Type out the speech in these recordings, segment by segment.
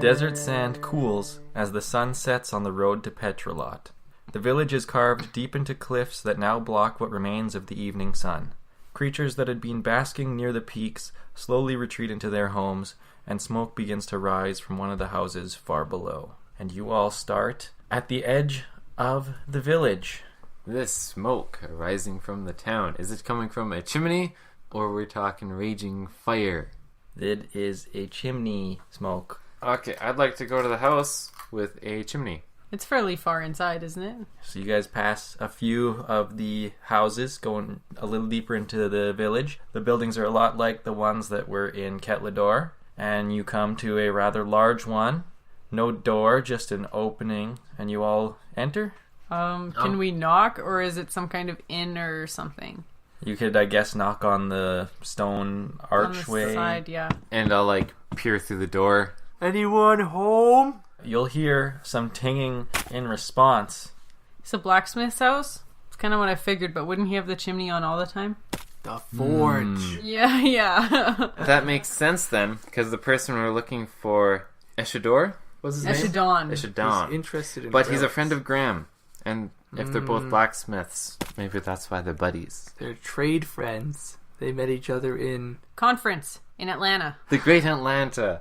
desert sand cools as the sun sets on the road to Petrelot. The village is carved deep into cliffs that now block what remains of the evening sun. Creatures that had been basking near the peaks slowly retreat into their homes, and smoke begins to rise from one of the houses far below. And you all start at the edge of the village. This smoke rising from the town, is it coming from a chimney, or are we talking raging fire? It is a chimney smoke. Okay, I'd like to go to the house with a chimney. It's fairly far inside, isn't it? So you guys pass a few of the houses, going a little deeper into the village. The buildings are a lot like the ones that were in 𝘽𝙪𝙧, and you come to a rather large one. No door, just an opening, and you all enter? Can we knock, or is it some kind of inn or something? You could, I guess, knock on the stone archway. On the side, yeah. And I'll, peer through the door. Anyone home? You'll hear some tinging in response. It's a blacksmith's house? It's kind of what I figured, but wouldn't he have the chimney on all the time? The forge. Yeah. That makes sense then, because the person we're looking for, Eshedon, was his name? Eshedon. Eshedon. He's interested in But he's a relics. friend of Graham. And if they're both blacksmiths, maybe that's why they're buddies. They're trade friends. They met each other in... Conference in Atlanta. The Great Atlanta.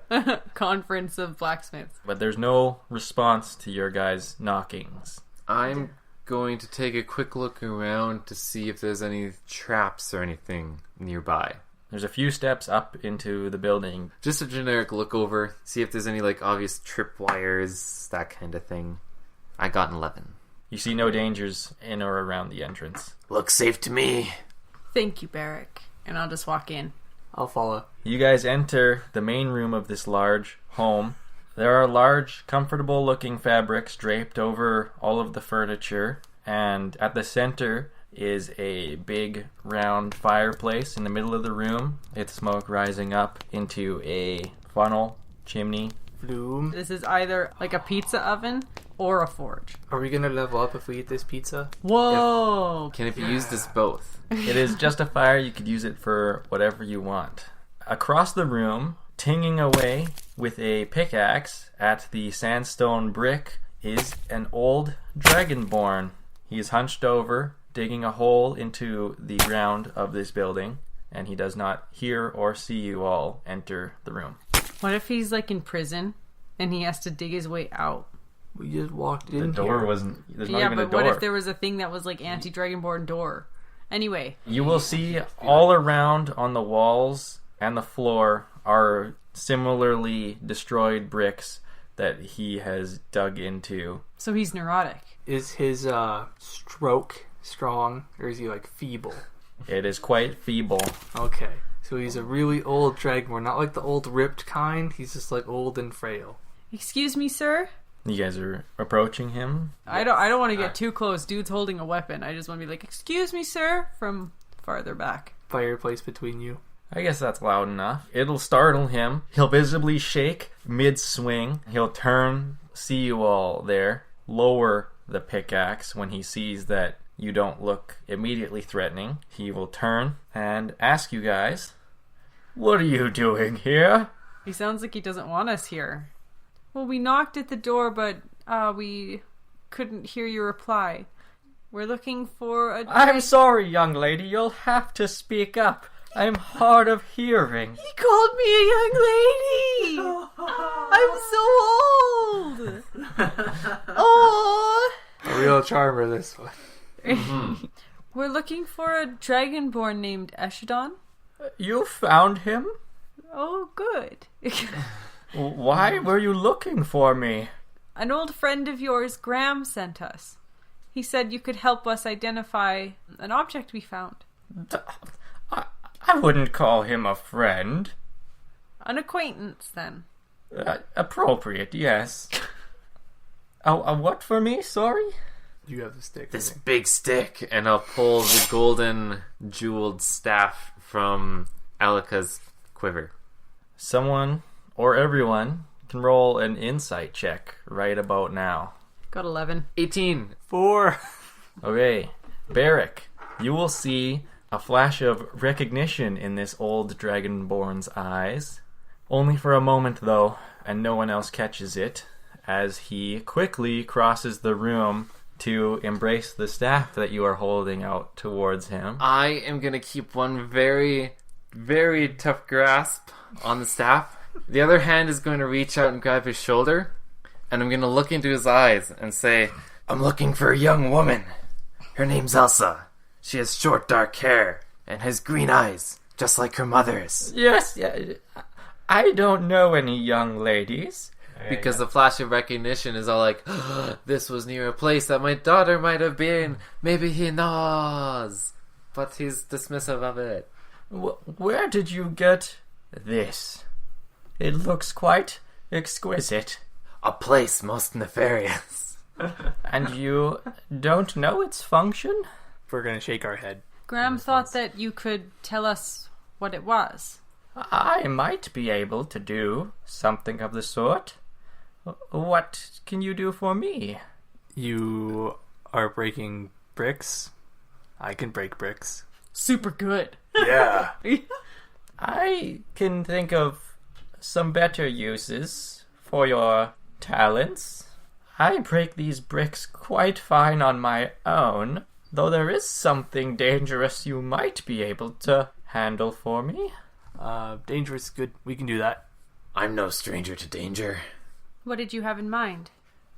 Conference of blacksmiths. But there's no response to your guys' knockings. I'm going to take a quick look around to see if there's any traps or anything nearby. There's a few steps up into the building. Just a generic look over, see if there's any obvious tripwires, that kind of thing. I got an 11. You see no dangers in or around the entrance. Looks safe to me. Thank you, Bariik. And I'll just walk in. I'll follow. You guys enter the main room of this large home. There are large, comfortable-looking fabrics draped over all of the furniture, and at the center is a big, round fireplace in the middle of the room. It's smoke rising up into a funnel chimney. Bloom. This is either like a pizza oven or a forge. Are we gonna level up if we eat this pizza? Whoa! Can it be used as both? It is just a fire. You could use it for whatever you want. Across the room, tinging away with a pickaxe at the sandstone brick, is an old dragonborn. He is hunched over, digging a hole into the ground of this building, and he does not hear or see you all enter the room. What if he's in prison and he has to dig his way out? We just walked in. The door here. wasn't... There's not Yeah, even a but door. what if there was a thing that was anti-dragonborn door? Anyway. You will see all around on the walls and the floor are similarly destroyed bricks that he has dug into. So he's neurotic. Is his stroke strong, or is he feeble? It is quite feeble. Okay. So he's a really old dragonborn, not like the old ripped kind. He's just old and frail. Excuse me, sir? You guys are approaching him. I don't want to get too close. Dude's holding a weapon. I just want to be excuse me, sir, from farther back. Fireplace between you. I guess that's loud enough. It'll startle him. He'll visibly shake mid-swing. He'll turn, see you all there, lower the pickaxe when he sees that you don't look immediately threatening. He will turn and ask you guys, "What are you doing here?" He sounds like he doesn't want us here. Well, we knocked at the door, but we couldn't hear your reply. We're looking for a... I'm sorry, young lady. You'll have to speak up. I'm hard of hearing. He called me a young lady! I'm so old! Oh! A real charmer, this one. We're looking for a dragonborn named Eshedon. You found him? Oh, good. Why were you looking for me? An old friend of yours, Graham, sent us. He said you could help us identify an object we found. I wouldn't call him a friend. An acquaintance, then. Appropriate, yes. What for me? Sorry? You have the stick. This big stick, and I'll pull the golden jeweled staff from Alika's quiver. Someone, or everyone, can roll an insight check right about now. Got 11. 18. 4. Okay, Bariik, you will see a flash of recognition in this old dragonborn's eyes. Only for a moment, though, and no one else catches it, as he quickly crosses the room to embrace the staff that you are holding out towards him. I am going to keep one very, very tough grasp on the staff. The other hand is going to reach out and grab his shoulder, and I'm going to look into his eyes and say, I'm looking for a young woman. Her name's Elsa. She has short, dark hair and has green eyes, just like her mother's. Yes, I don't know any young ladies. Because the flash of recognition is all like, this was near a place that my daughter might have been. Maybe he knows. But he's dismissive of it. Where did you get this? It looks quite exquisite. A place most nefarious. And you don't know its function? We're going to shake our head. Graham thought that you could tell us what it was. I might be able to do something of the sort. What can you do for me? You are breaking bricks. I can break bricks. Super good. Yeah. I can think of some better uses for your talents. I break these bricks quite fine on my own, though there is something dangerous you might be able to handle for me. Dangerous, good. We can do that. I'm no stranger to danger. What did you have in mind?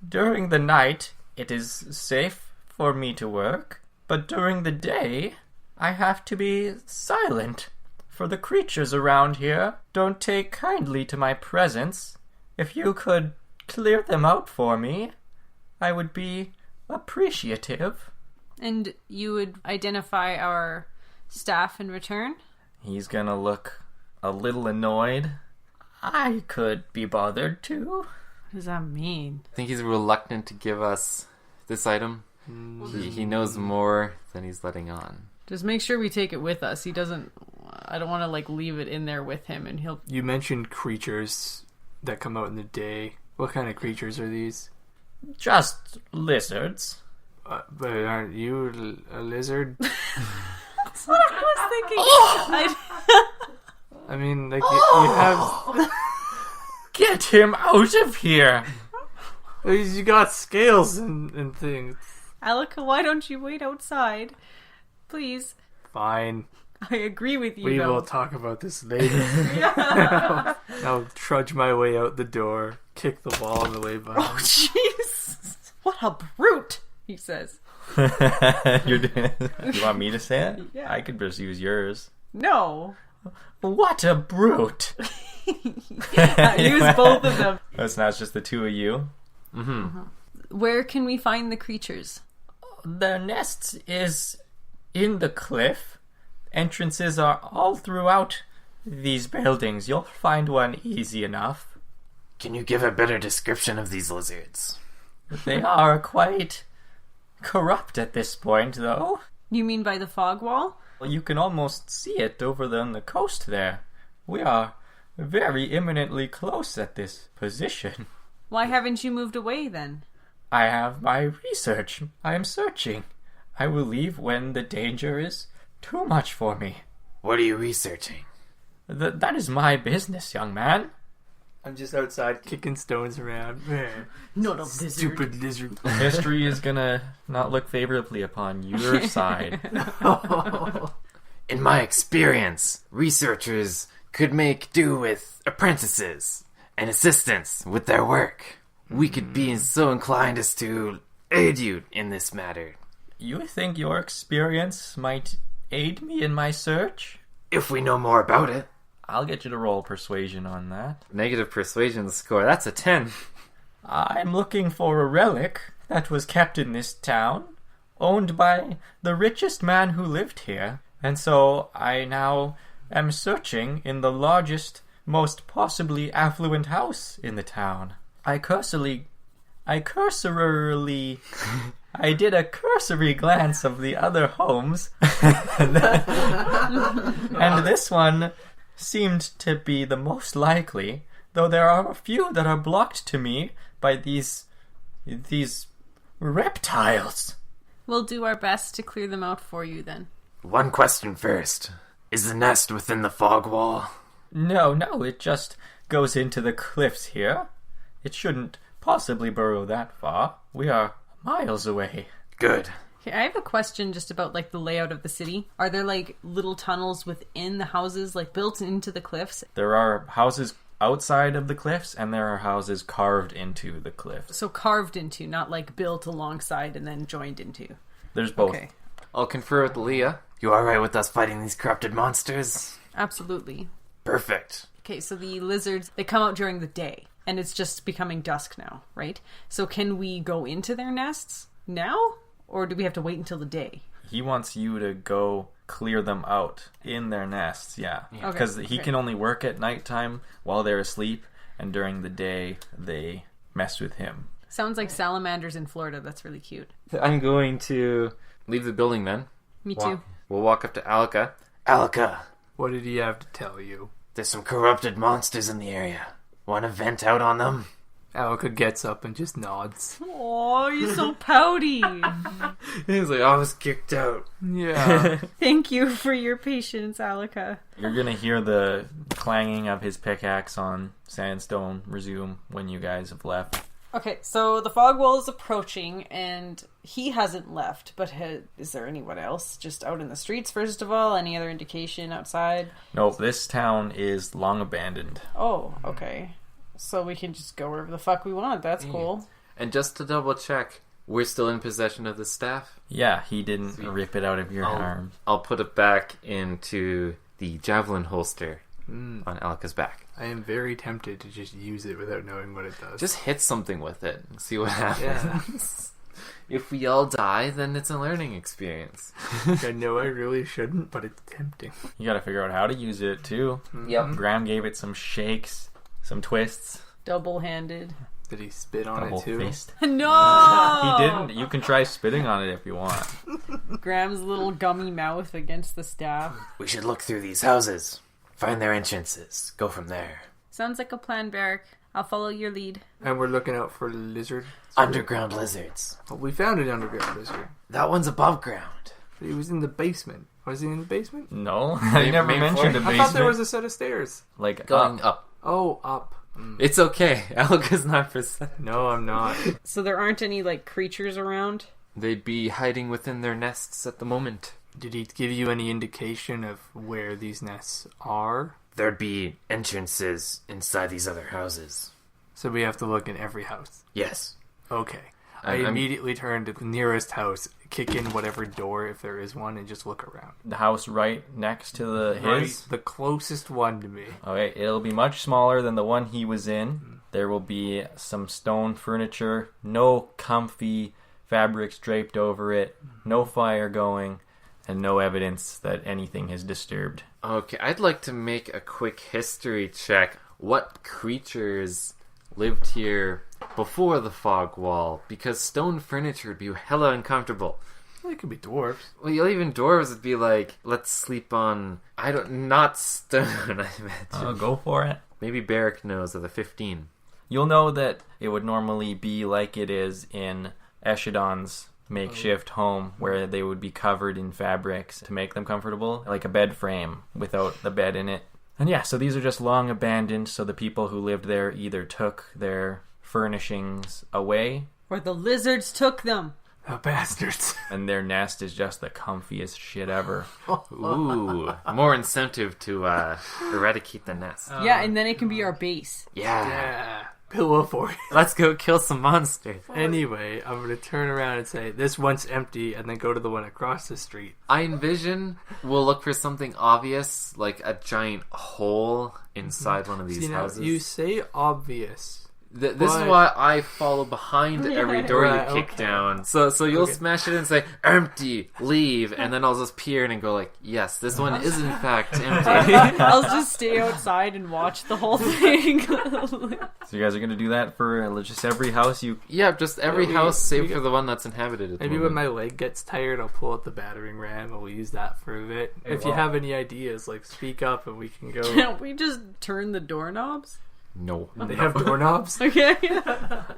During the night, it is safe for me to work, but during the day, I have to be silent, for the creatures around here don't take kindly to my presence. If you could clear them out for me, I would be appreciative. And you would identify our staff in return? He's gonna look a little annoyed. I could be bothered too. What does that mean? I think he's reluctant to give us this item. He knows more than he's letting on. Just make sure we take it with us. He doesn't... I don't want to, leave it in there with him and he'll... You mentioned creatures that come out in the day. What kind of creatures are these? Just lizards. But aren't you a lizard? That's what I was thinking. I mean, you have... Get him out of here! You got scales and things. Alika, why don't you wait outside? Please. Fine. I agree with you, We though. will talk about this later. I'll trudge my way out the door, kick the wall on the way by. Oh, jeez. What a brute, he says. You're doing it. You want me to say it? Yeah. I could just use yours. No. What a brute! Use both of them. It's not just the two of you. Where can we find the creatures? Their nest is in the cliff. Entrances are all throughout these buildings. You'll find one easy enough. Can you give a better description of these lizards? They are quite corrupt at this point, though. You mean by the fog wall? You can almost see it over on the coast there. We are very imminently close at this position. Why haven't you moved away, then? I have my research. I am searching. I will leave when the danger is too much for me. What are you researching? That is my business, young man. I'm just outside kicking stones around. Not a lizard. Stupid lizard. History is gonna not look favorably upon your side. In my experience, researchers could make do with apprentices and assistants with their work. We could be so inclined as to aid you in this matter. You think your experience might aid me in my search? If we know more about it. I'll get you to roll persuasion on that. Negative persuasion score, that's a 10. I'm looking for a relic that was kept in this town, owned by the richest man who lived here, and so I now am searching in the largest, most possibly affluent house in the town. I did a cursory glance of the other homes, and this one seemed to be the most likely, though there are a few that are blocked to me by these reptiles. We'll do our best to clear them out for you, then. One question first. Is the nest within the fog wall? No, it just goes into the cliffs here. It shouldn't possibly burrow that far. We are miles away. Good. Okay, I have a question just about like the layout of the city. Are there like little tunnels within the houses, like built into the cliffs? There are houses outside of the cliffs, and there are houses carved into the cliffs. So carved into, not like built alongside and then joined into. There's both. Okay, I'll confer with Leah. You alright with us fighting these corrupted monsters? absolutely. Perfect. Okay, so the lizards, they come out during the day, and it's just becoming dusk now, right? So can we go into their nests now? Or do we have to wait until the day? He wants you to go clear them out in their nests, yeah. Because he can only work at nighttime while they're asleep, and during the day they mess with him. Sounds like salamanders in Florida. That's really cute. I'm going to leave the building then. Me too. We'll walk up to Alika. Alika, What did he have to tell you? there's some corrupted monsters in the area. Want to vent out on them? Alika gets up and just nods. Oh, you're so pouty. He's like, I was kicked out. Yeah. Thank you for your patience, Alika. You're gonna hear the clanging of his pickaxe on sandstone resume when you guys have left. Okay, so the fog wall is approaching, and he hasn't left, but is there anyone else just out in the streets, first of all? Any other indication outside? Nope, this town is long abandoned. Oh, okay. So we can just go wherever the fuck we want. That's cool. And just to double check, we're still in possession of the staff? Yeah, he didn't rip it out of your arm. I'll put it back into the javelin holster on Alika's back. I am very tempted to just use it without knowing what it does. Just hit something with it and see what happens. If we all die, then it's a learning experience. I know I really shouldn't, but it's tempting. You gotta figure out how to use it, too. Yep. Graham gave it some shakes, some twists. Double-handed. Did he spit on Double it too? fist. No! He didn't. You can try spitting on it if you want. Graham's little gummy mouth against the staff. We should look through these houses. Find their entrances. Go from there. Sounds like a plan, Bariik. I'll follow your lead. And we're looking out for lizard. Underground lizards. Well, we found an underground lizard. That one's above ground. But he was in the basement. Was he in the basement? No, I never maybe mentioned a four. basement. I thought there was a set of stairs. like Going up. Oh, up. It's okay. Alika's not percent. No, I'm not. So there aren't any, like, creatures around? They'd be hiding within their nests at the moment. Did he give you any indication of where these nests are? There'd be entrances inside these other houses. So we have to look in every house. Yes. Okay. I immediately turn to the nearest house, kick in whatever door if there is one, and just look around. the house right next to his. Right, the closest one to me. Okay, it'll be much smaller than the one he was in. There will be some stone furniture, no comfy fabrics draped over it, no fire going, and no evidence that anything has disturbed. Okay, I'd like to make a quick history check. What creatures lived here before the fog wall? Because stone furniture would be hella uncomfortable. Well, it could be dwarves. Well, even dwarves would be like, let's sleep on, not stone, I imagine. Go for it. Maybe Bariik knows of the 15. You'll know that it would normally be like it is in Eshedon's makeshift home, where they would be covered in fabrics to make them comfortable, like a bed frame without the bed in it. And yeah, so these are just long abandoned, so the people who lived there either took their furnishings away, Or the lizards took them. Oh, bastards. and their nest is just the comfiest shit ever. Ooh, more incentive to eradicate the nest. Yeah, and then it can be our base. Yeah. Pillow for you. Let's go kill some monsters. Anyway, I'm going to turn around and say, this one's empty, and then go to the one across the street. I envision we'll look for something obvious, like a giant hole inside one of these Now, houses. you say obvious. This is why I follow behind every door Right, you kick okay. down. So you'll smash it and say, empty, leave, and then I'll just peer in and go like, yes, this one is in fact empty. I'll just stay outside and watch the whole thing. So you guys are going to do that for just every house you... Yeah, just every Yeah, house save for the one that's inhabited at the Maybe when moment. my leg gets tired, I'll pull out the battering ram and we'll use that for a bit. If you have any ideas, like, speak up and we can go. Can't we just turn the doorknobs? No. They have doorknobs? Okay.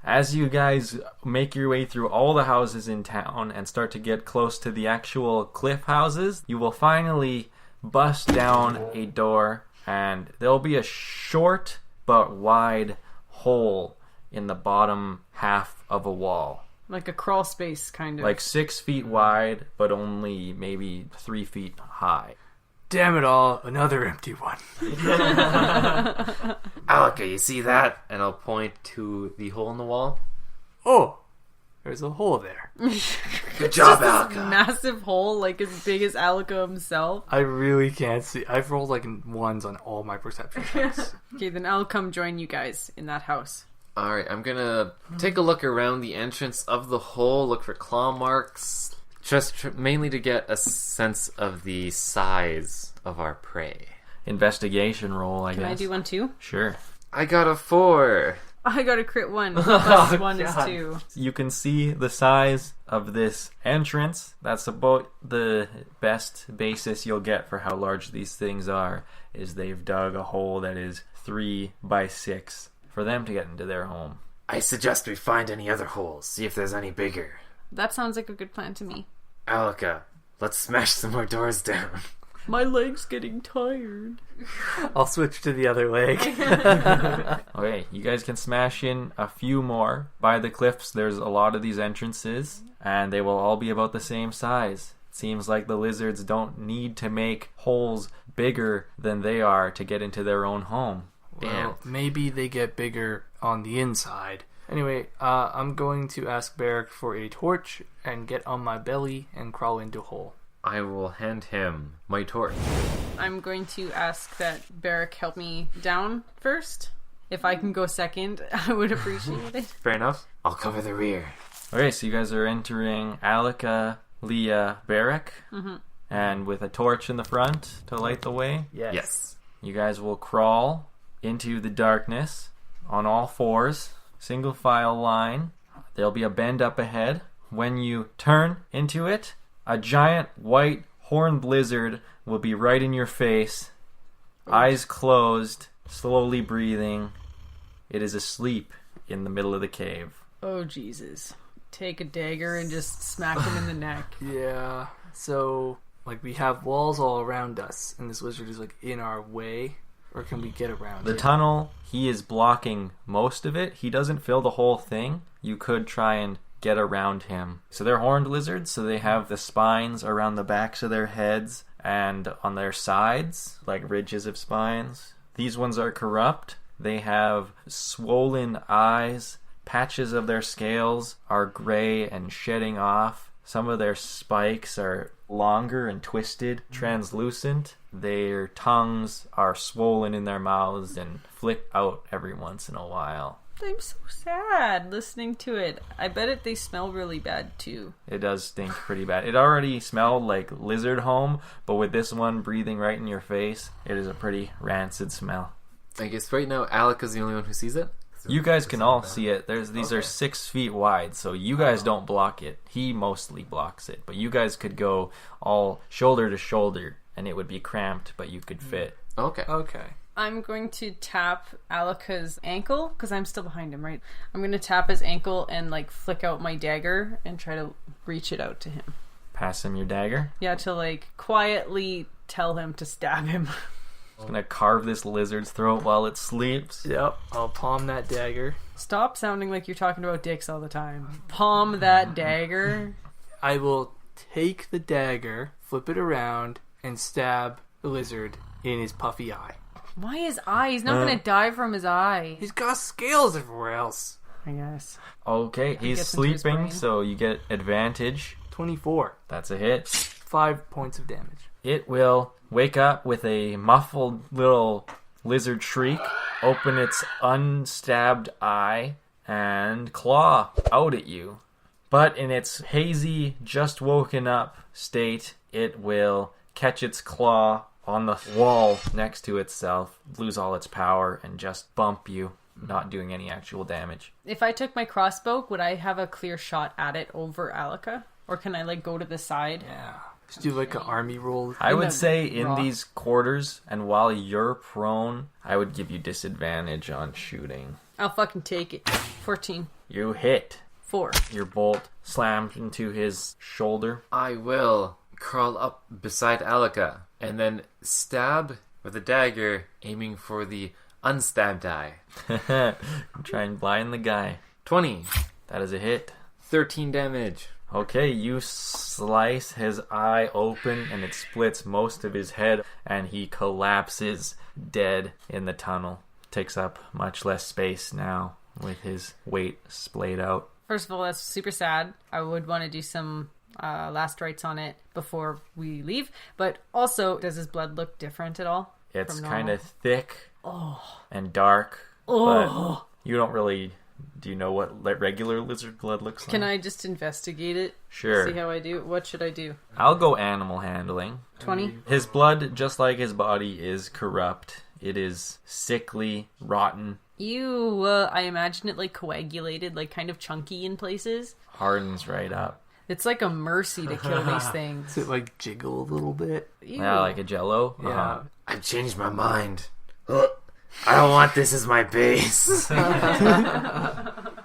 As you guys make your way through all the houses in town and start to get close to the actual cliff houses, you will finally bust down a door, and there'll be a short but wide hole in the bottom half of a wall. Like a crawl space, kind of. Like 6 feet wide, but only maybe 3 feet high. Damn it all, another empty one. Alika, you see that? And I'll point to the hole in the wall. Oh, there's a hole there. Good job, This Alika. massive hole, like as big as Alika himself. I really can't see. I've rolled like ones on all my perception checks. Okay, then I'll come join you guys in that house. Alright, I'm gonna take a look around the entrance of the hole, look for claw marks, just mainly to get a sense of the size of our prey. Investigation roll, I guess. Can I do one too? Sure. I got a 4. I got a crit 1. Plus 1 is God. 2. You can see the size of this entrance. That's about the best basis you'll get for how large these things are, is they've dug a hole that is 3 by 6 for them to get into their home. I suggest we find any other holes, see if there's any bigger. That sounds like a good plan to me. Alika, let's smash some more doors down. My leg's getting tired. I'll switch to the other leg. Okay, you guys can smash in a few more. By the cliffs, there's a lot of these entrances, and they will all be about the same size. It seems like the lizards don't need to make holes bigger than they are to get into their own home. Well, maybe they get bigger on the inside. Anyway, I'm going to ask Bariik for a torch and get on my belly and crawl into a hole. I will hand him my torch. I'm going to ask that Bariik help me down first. If I can go second, I would appreciate it. Fair enough. I'll cover the rear. Okay, so you guys are entering Alika, Leah, Bariik, and with a torch in the front to light the way. Yes. You guys will crawl into the darkness on all fours, single file line. There'll be a bend up ahead. When you turn into it, a giant white horned lizard will be right in your face, eyes closed, slowly breathing. It is asleep in the middle of the cave. Oh, Jesus. Take a dagger and just smack him in the neck. Yeah, so, like, we have walls all around us, and this lizard is, like, in our way, or can we get around The it? tunnel, he is blocking most of it. He doesn't fill the whole thing. You could try and get around him. So they're horned lizards, so they have the spines around the backs of their heads and on their sides, like ridges of spines. These ones are corrupt. They have swollen eyes. Patches of their scales are gray and shedding off. Some of their spikes are longer and twisted, translucent. Their tongues are swollen in their mouths and flick out every once in a while. I'm so sad listening to it. I bet they smell really bad too. It does stink pretty bad. It already smelled like lizard home, but with this one breathing right in your face, it is a pretty rancid smell. I guess right now Alika's the only one who sees it. You guys can all see it. These are 6 feet wide, so you guys don't block it. He mostly blocks it, but you guys could go all shoulder to shoulder, and it would be cramped, but you could fit. Okay. Okay. I'm going to tap Alika's ankle, because I'm still behind him, right? I'm going to tap his ankle and, like, flick out my dagger and try to reach it out to him. Pass him your dagger. Yeah, to, like, quietly tell him to stab him. It's gonna carve this lizard's throat while it sleeps. Yep, I'll palm that dagger. Stop sounding like you're talking about dicks all the time. Palm that dagger. I will take the dagger, flip it around, and stab the lizard in his puffy eye. Why his eye? He's not going to die from his eye. He's got scales everywhere else. I guess. Okay, he's gets into his sleeping, brain. so you get advantage. 24. That's a hit. 5 points of damage. It will wake up with a muffled little lizard shriek, open its unstabbed eye, and claw out at you. But in its hazy, just woken up state, it will catch its claw on the wall next to itself, lose all its power, and just bump you, not doing any actual damage. If I took my crossbow, would I have a clear shot at it over Alika? Or can I, like, go to the side? Yeah. Just do like an army roll. I would the say in rock. these quarters, and while you're prone, I would give you disadvantage on shooting. I'll fucking take it. 14. You hit. 4. Your bolt slammed into his shoulder. I will crawl up beside Alika and then stab with a dagger, aiming for the unstabbed eye. Try and blind the guy. 20. That is a hit. 13 damage. Okay, you slice his eye open and it splits most of his head and he collapses dead in the tunnel. Takes up much less space now with his weight splayed out. First of all, that's super sad. I would want to do some last rites on it before we leave. But also, does his blood look different at all? It's from kind normal? of thick and dark. But you don't really... Do you know what regular lizard blood looks like? Can I just investigate it? Sure. See how I do? What should I do? I'll go animal handling. 20? His blood, just like his body, is corrupt. It is sickly, rotten, Ew, I imagine it like coagulated, like kind of chunky in places. hardens right up. It's like a mercy to kill these things. Does it like jiggle a little bit? Ew. Yeah, like a jello. Yeah. I've changed my mind. I don't want this as my base.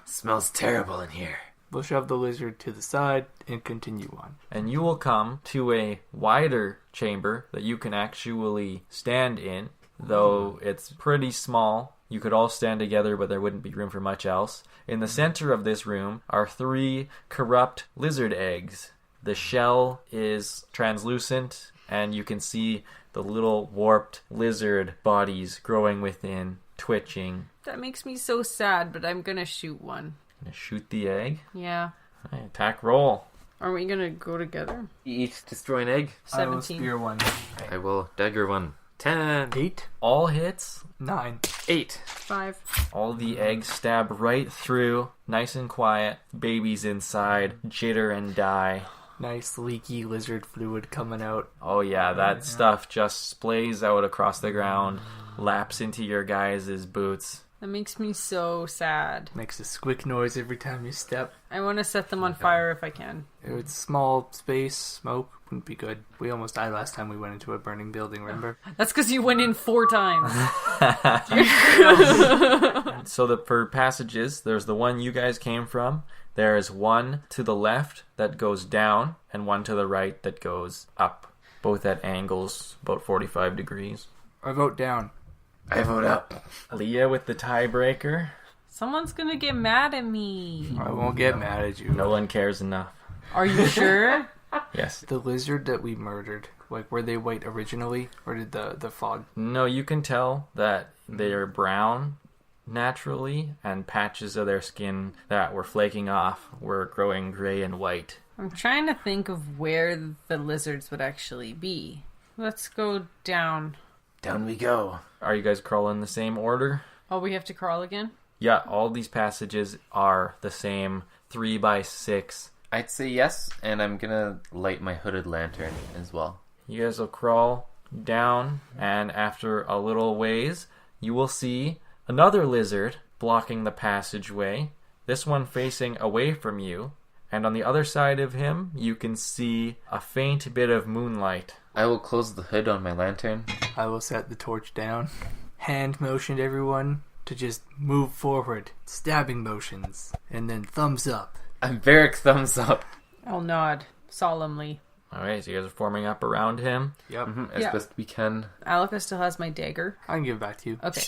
Smells terrible in here. We'll shove the lizard to the side and continue on. And you will come to a wider chamber that you can actually stand in, though it's pretty small. You could all stand together, but there wouldn't be room for much else. In the center of this room are 3 corrupt lizard eggs. The shell is translucent, and you can see the little warped lizard bodies growing within, twitching. That makes me so sad, but I'm gonna shoot one. Gonna shoot the egg. Yeah. Right, attack roll. Are we gonna go together? You each destroy an egg. 17. I will spear one. I will dagger one. 10. 8, All hits. 9. 8. 5. All the eggs stab right through, nice and quiet. Babies inside, jitter and die. Nice leaky lizard fluid coming out. Oh yeah, that stuff just splays out across the ground, laps into your guys' boots. That makes me so sad. Makes a squick noise every time you step. I want to set them on fire if I can. It's small space, smoke wouldn't be good. We almost died last time we went into a burning building, remember? That's because you went in 4 times. So for passages, there's the one you guys came from. There is one to the left that goes down, and one to the right that goes up. Both at angles, about 45 degrees. I vote down. I vote up. Leah with the tiebreaker. Someone's gonna get mad at me. I won't get mad at you. No one cares enough. Are you sure? Yes. The lizard that we murdered, like, were they white originally, or did the fog? No, you can tell that they're brown naturally, and patches of their skin that were flaking off were growing gray and white. I'm trying to think of where the lizards would actually be. Let's go down. Down we go. Are you guys crawling in the same order? Oh, we have to crawl again? Yeah, all these passages are the same 3x6. I'd say yes, and I'm gonna light my hooded lantern as well. You guys will crawl down, and after a little ways, you will see another lizard blocking the passageway, this one facing away from you, and on the other side of him, you can see a faint bit of moonlight. I will close the hood on my lantern. I will set the torch down. Hand motioned everyone to just move forward. Stabbing motions. And then thumbs up. I'm Bariik thumbs up. I'll nod solemnly. Alright, so you guys are forming up around him. Yep. As Yeah. best we can. Alika still has my dagger. I can give it back to you. Okay,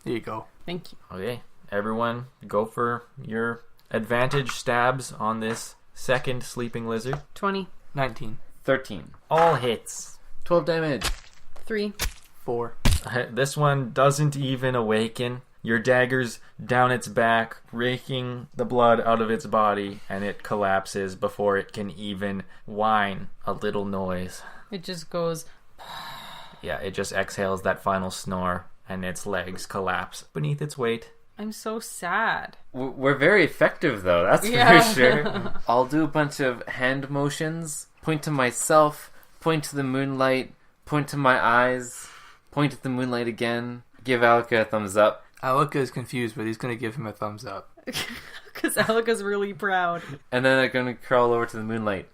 There you go. thank you. Okay, everyone go for your advantage stabs on this second sleeping lizard. 20. 19. 13. All hits. 12 damage. 3. 4. This one doesn't even awaken. Your dagger's down its back, raking the blood out of its body, and it collapses before it can even whine a little noise. It just goes... Yeah, it just exhales that final snore, and its legs collapse beneath its weight. I'm so sad. We're very effective, though. That's Yeah. for sure. I'll do a bunch of hand motions. Point to myself. Point to the moonlight. Point to my eyes. Point at the moonlight again. Give Alika a thumbs up. Alika is confused, but he's going to give him a thumbs up. Because Alika's really proud. And then I'm going to crawl over to the moonlight.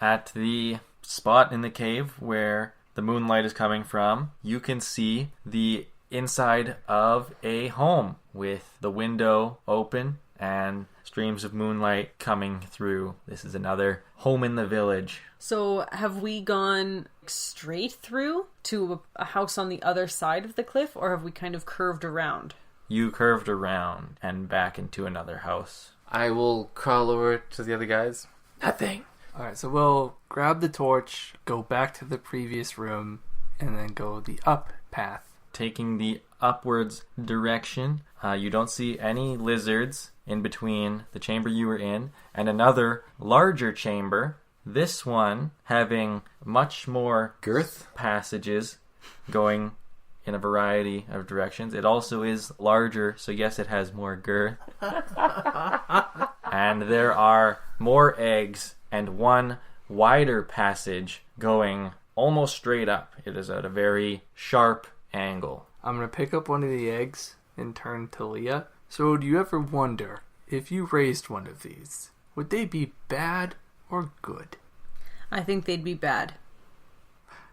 At the spot in the cave where the moonlight is coming from, you can see the inside of a home with the window open and streams of moonlight coming through. This is another home in the village. So have we gone straight through to a house on the other side of the cliff, or have we kind of curved around? You curved around and back into another house. I will crawl over to the other guys. Nothing. Alright, so we'll grab the torch, go back to the previous room, and then go the up path. Taking the upwards direction, you don't see any lizards in between the chamber you were in and another larger chamber. This one having much more Girth? passages going in a variety of directions. It also is larger, so yes, it has more girth. And there are more eggs and one wider passage going almost straight up. It is at a very sharp angle. I'm going to pick up one of the eggs and turn to Leah. So do you ever wonder, if you raised one of these, would they be bad or good? I think they'd be bad.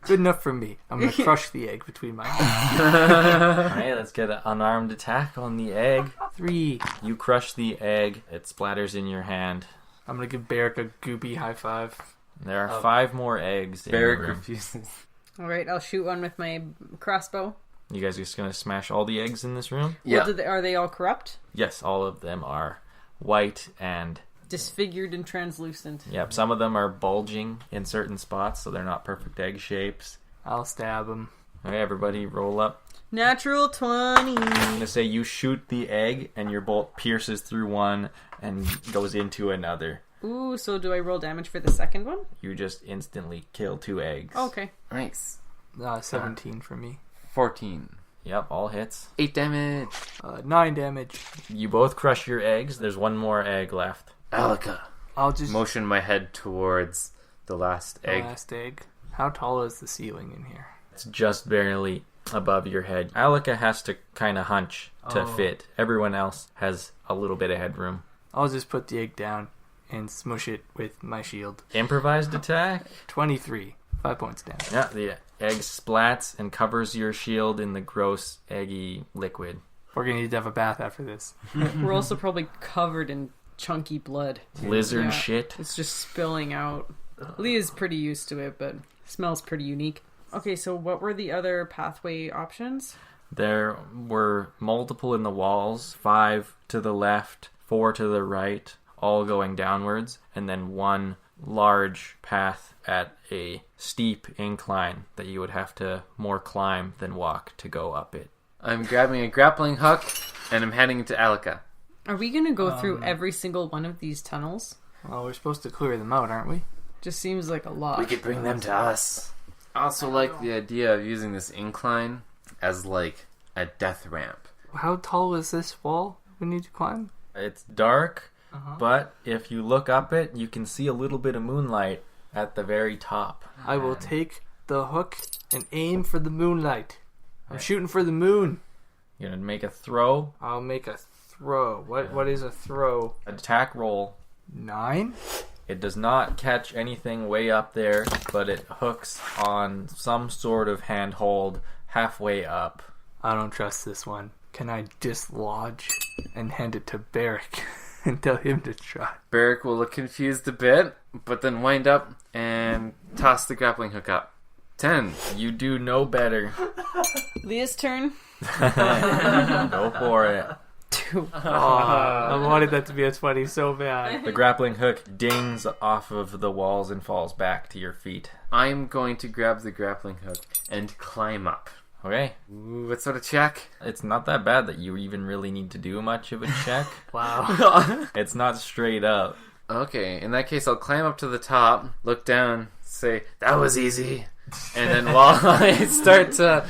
Good enough for me. I'm going to crush the egg between my hands. Alright, let's get an unarmed attack on the egg. 3. You crush the egg. It splatters in your hand. I'm going to give Bariik a goopy high five. There are 5 more eggs in the Bariik room. refuses. Alright, I'll shoot one with my crossbow. You guys just gonna smash all the eggs in this room? Yeah. Well, are they all corrupt? Yes, all of them are white and... Disfigured and translucent. Yep, some of them are bulging in certain spots, so they're not perfect egg shapes. I'll stab him. Okay, everybody roll up. Natural 20. I'm gonna say you shoot the egg, and your bolt pierces through one and goes into another. Ooh, so do I roll damage for the second one? You just instantly kill 2 eggs. Okay. Nice. 17 for me. 14. Yep, all hits. 8 damage. 9 damage. You both crush your eggs. There's one more egg left. Alika. I'll just... Motion my head towards the last egg. Last egg. How tall is the ceiling in here? It's just barely above your head. Alika has to kind of hunch to fit. Everyone else has a little bit of headroom. I'll just put the egg down and smush it with my shield. Improvised attack? 23. 5 points down. Yeah, the egg splats and covers your shield in the gross, eggy liquid. We're going to need to have a bath after this. We're also probably covered in chunky blood. Lizard Yeah. shit. It's just spilling out. Leah's pretty used to it, but it smells pretty unique. Okay, so what were the other pathway options? There were multiple in the walls, 5 to the left, 4 to the right, all going downwards, and then one large path at a steep incline that you would have to more climb than walk to go up it. I'm grabbing a grappling hook and I'm heading to Alika. Are we going to go through every single one of these tunnels? Well, we're supposed to clear them out, aren't we? Just seems like a lot. We could bring them to us. I also like the idea of using this incline as like a death ramp. How tall is this wall we need to climb? It's dark, but if you look up it, you can see a little bit of moonlight at the very top. I will take the hook and aim for the moonlight. I'm shooting for the moon. You're going to make a throw, I'll make a throw. What is a throw? attack roll. 9? It does not catch anything way up there, but it hooks on some sort of handhold halfway up. I don't trust this one. Can I dislodge and hand it to Bariik and tell him to try? Bariik will look confused a bit, but then wind up and toss the grappling hook up. 10. You do no better. Leah's turn. Go for it. 2. I wanted that to be as funny so bad. The grappling hook dings off of the walls and falls back to your feet. I'm going to grab the grappling hook and climb up. Okay. Ooh, what sort of check? It's not that bad that you even really need to do much of a check. Wow. It's not straight up. Okay, in that case, I'll climb up to the top, look down, say, that was easy. And then while I start to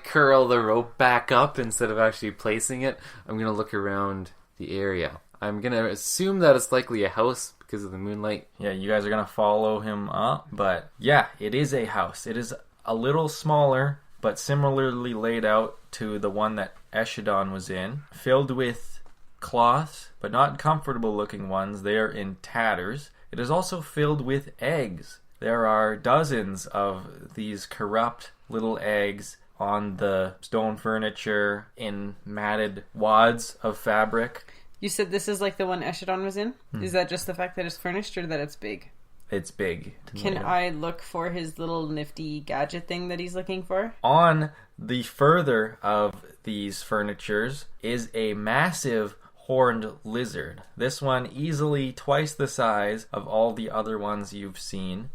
curl the rope back up instead of actually placing it, I'm going to look around the area. I'm going to assume that it's likely a house because of the moonlight. Yeah, you guys are going to follow him up. But yeah, it is a house. It is a little smaller, but similarly laid out to the one that Eshedon was in. Filled with cloths, but not comfortable looking ones. They are in tatters. It is also filled with eggs. There are dozens of these corrupt little eggs on the stone furniture in matted wads of fabric. You said this is like the one Eshedon was in? Is that just the fact that it's furnished or that it's big? It's big. Can I look for his little nifty gadget thing that he's looking for? On the further of these furnitures is a massive horned lizard. This one easily twice the size of all the other ones you've seen.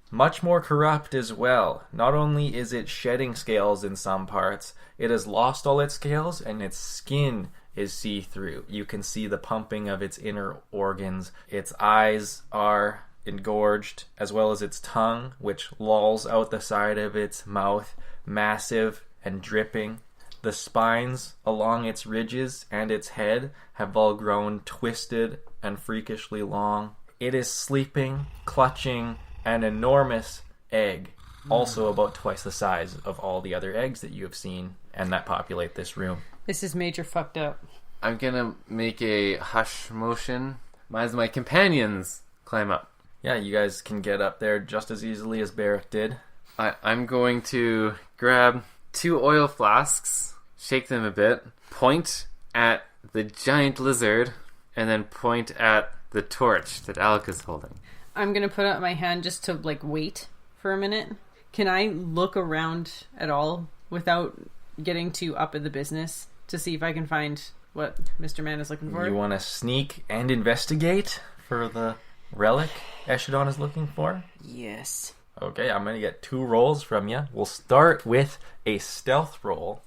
Much more corrupt as well. Not only is it shedding scales in some parts, it has lost all its scales and its skin is see-through. You can see the pumping of its inner organs. Its eyes are engorged, as well as its tongue, which lolls out the side of its mouth, massive and dripping. The spines along its ridges and its head have all grown twisted and freakishly long. It is sleeping, clutching an enormous egg, also about twice the size of all the other eggs that you have seen and that populate this room. This is major fucked up. I'm gonna make a hush motion as my companions climb up. Yeah, you guys can get up there just as easily as Bariik did. I'm going to grab 2 oil flasks, shake them a bit, point at the giant lizard, and then point at the torch that Alika's holding. I'm going to put out my hand just to, like, wait for a minute. Can I look around at all without getting too up in the business to see if I can find what Mr. Man is looking for? You want to sneak and investigate for the relic Eshedon is looking for? Yes. Okay, I'm going to get 2 rolls from you. We'll start with a stealth roll.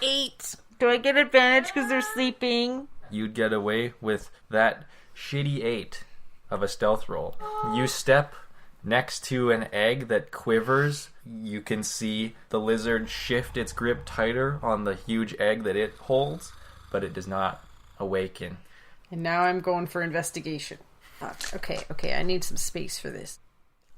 8. Do I get advantage because they're sleeping? You'd get away with that shitty 8 of a stealth roll. You step next to an egg that quivers. You can see the lizard shift its grip tighter on the huge egg that it holds, but it does not awaken. And now I'm going for investigation. Okay, I need some space for this.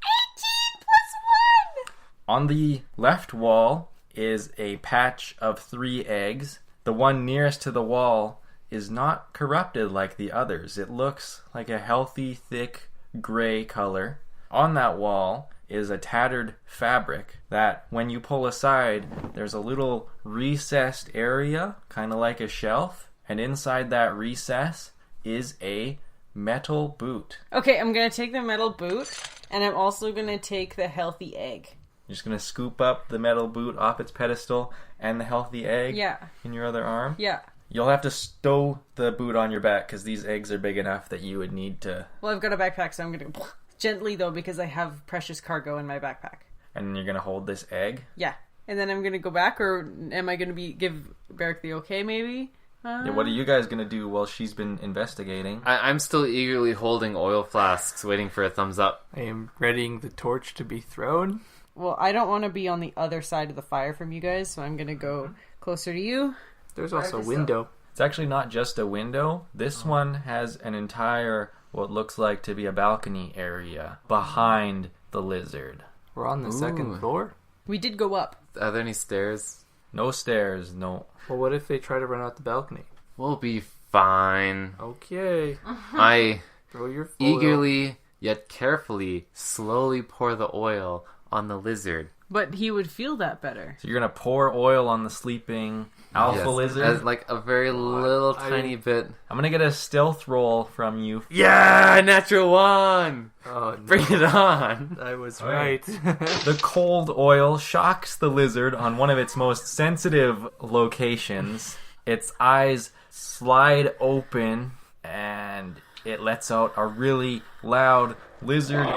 18 plus 1! On the left wall is a patch of 3 eggs. The one nearest to the wall is not corrupted like the others. It looks like a healthy, thick, gray color. On that wall is a tattered fabric that, when you pull aside, there's a little recessed area, kind of like a shelf, and inside that recess is a metal boot. Okay, I'm going to take the metal boot, and I'm also going to take the healthy egg. You're just going to scoop up the metal boot off its pedestal and the healthy egg in your other arm? Yeah. You'll have to stow the boot on your back because these eggs are big enough that you would need to... Well, I've got a backpack, so I'm going to go gently, though, because I have precious cargo in my backpack. And you're going to hold this egg? Yeah. And then I'm going to go back, or am I going to give Bariik the okay, maybe? Yeah, what are you guys going to do while she's been investigating? I'm still eagerly holding oil flasks, waiting for a thumbs up. I am readying the torch to be thrown. Well, I don't want to be on the other side of the fire from you guys, so I'm going to go closer to you. There's also a window. It's actually not just a window. This one has an entire, what looks like to be a balcony area behind the lizard. We're on the second floor? We did go up. Are there any stairs? No stairs, no. Well, what if they try to run out the balcony? We'll be fine. Okay. I Throw your foil. eagerly, yet carefully, slowly pour the oil on the lizard. But he would feel that better. So you're going to pour oil on the sleeping alpha lizard? As like a very little tiny bit. I'm going to get a stealth roll from you. Yeah! Natural 1! Oh, no. Bring it on! I was right. right. The cold oil shocks the lizard on one of its most sensitive locations. Its eyes slide open, and it lets out a really loud lizard